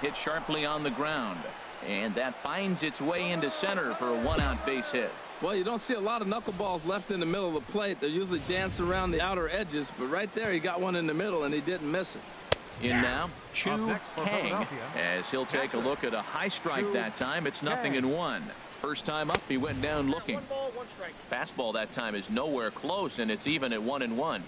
Hit sharply on the ground. And that finds its way into center for a 1-out base hit. Well, you don't see a lot of knuckleballs left in the middle of the plate. They usually dance around the outer edges, but right there he got one in the middle and he didn't miss it. In now, Chu Kang, as he'll take a look at a high strike that time. It's 0-1. First time up, he went down looking. Fastball that time is nowhere close, and it's even at 1-1.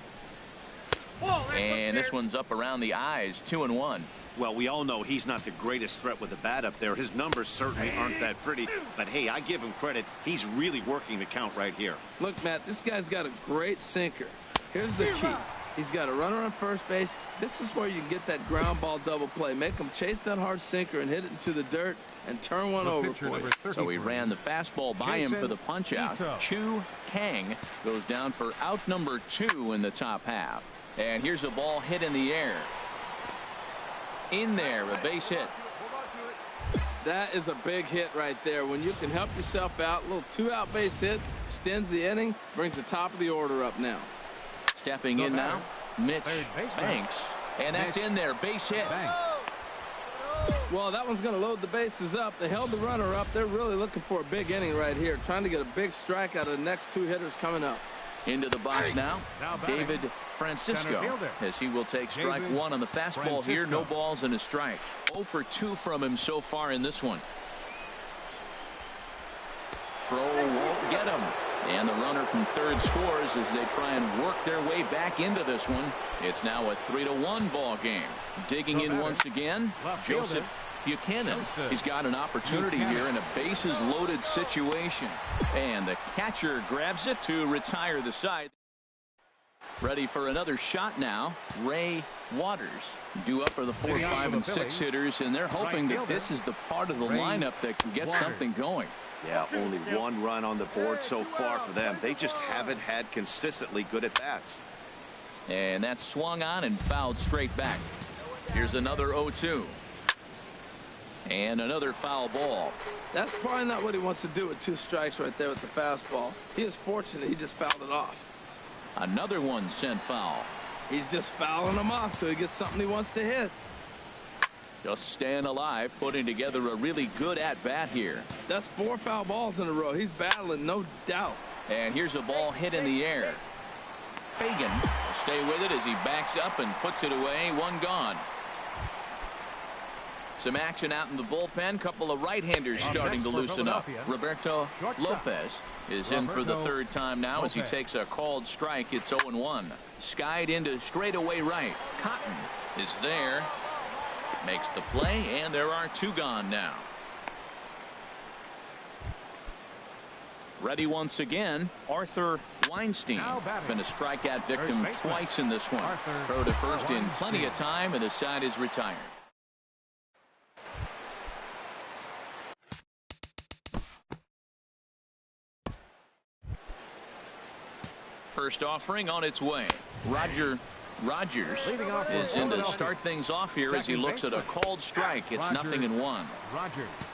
And this one's up around the eyes, 2-1. Well, we all know he's not the greatest threat with the bat up there. His numbers certainly aren't that pretty. But, hey, I give him credit. He's really working the count right here. Look, Matt, this guy's got a great sinker. Here's the key. He's got a runner on first base. This is where you get that ground ball double play. Make him chase that hard sinker and hit it into the dirt and turn one over for you. So he ran the fastball by him for the punch out. Chu Kang goes down for out number 2 in the top half. And here's a ball hit in the air. In there, a base hit. That is a big hit right there. When you can help yourself out, a little 2-out base hit, extends the inning, brings the top of the order up now. Stepping in now, Mitch Banks. And that's in there, base hit. Well, that one's going to load the bases up. They held the runner up. They're really looking for a big inning right here, trying to get a big strike out of the next 2 hitters coming up. Into the box now, David Francisco, as he will take strike 1 on the fastball here. No balls and a strike. 0 for 2 from him so far in this one. Throw won't get him. And the runner from third scores as they try and work their way back into this one. It's now a 3-1 ball game. Digging in once again, Joseph Buchanan. He's got an opportunity here in a bases loaded situation. And the catcher grabs it to retire the side. Ready for another shot now. Ray Waters due up for the 4, 5, and 6 hitters, and they're hoping that this is the part of the lineup that can get something going. Yeah, only 1 run on the board so far for them. They just haven't had consistently good at bats. And that swung on and fouled straight back. Here's another 0-2. And another foul ball. That's probably not what he wants to do with 2 strikes right there with the fastball. He is fortunate he just fouled it off. Another one sent foul. He's just fouling them off so he gets something he wants to hit. Just staying alive, putting together a really good at-bat here. That's 4 foul balls in a row. He's battling, no doubt. And here's a ball hit in the air. Fagan will stay with it as he backs up and puts it away. One gone. Some action out in the bullpen. Couple of right-handers starting to loosen up. Roberto Lopez is in for the third time now as he takes a called strike. It's 0-1. Skied into straightaway right. Cotton is there. Makes the play, and there are 2 gone now. Ready once again, Arthur Weinstein. Been a strikeout victim twice in this one. Throw to first in plenty of time, and the side is retired. First offering on its way. Roger Rogers is in to start things off here as he looks at a called strike. It's 0-1.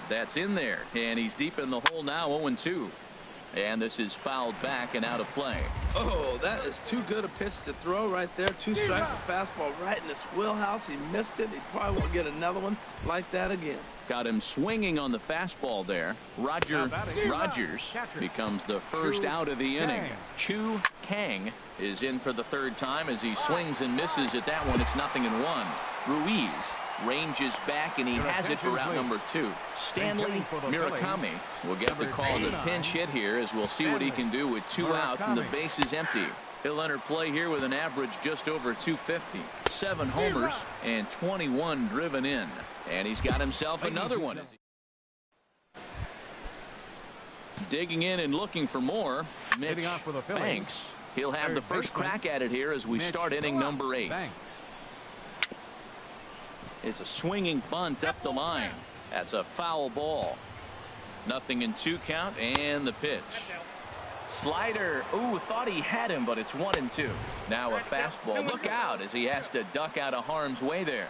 That's in there, and he's deep in the hole now, 0-2. And this is fouled back and out of play. Oh, that is too good a pitch to throw right there. 2 strikes, a fastball right in his wheelhouse. He missed it. He probably won't get another one like that again. Got him swinging on the fastball there. Rogers becomes the first out of the inning. Chu Kang is in for the third time as he swings and misses at that one. It's 0-1. Ruiz ranges back, and he has it for out number 2. Stanley Murakami will get the call to pinch hit here as we'll see what he can do with 2 out and the base is empty. He'll enter play here with an average just over 250. 7 homers and 21 driven in. And he's got himself another one. Digging in and looking for more, Mitch Banks. He'll have the first crack at it here as we start inning number 8. It's a swinging bunt up the line. That's a foul ball. 0-2 count, and the pitch. Slider. Ooh, thought he had him, but it's 1-2. Now a fastball. Look out as he has to duck out of harm's way there.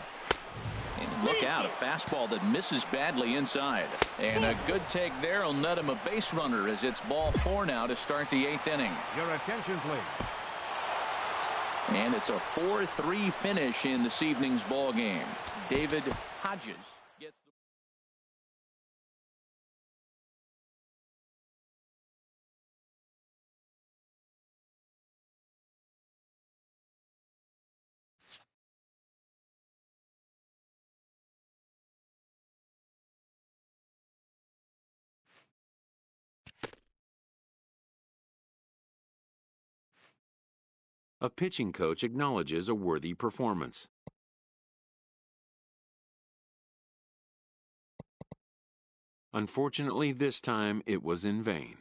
And look out, a fastball that misses badly inside. And a good take there will net him a base runner as it's ball 4 now to start the 8th inning. Your attention, please. And it's a 4-3 finish in this evening's ball game. David Hodges gets the A pitching coach acknowledges a worthy performance. Unfortunately, this time it was in vain.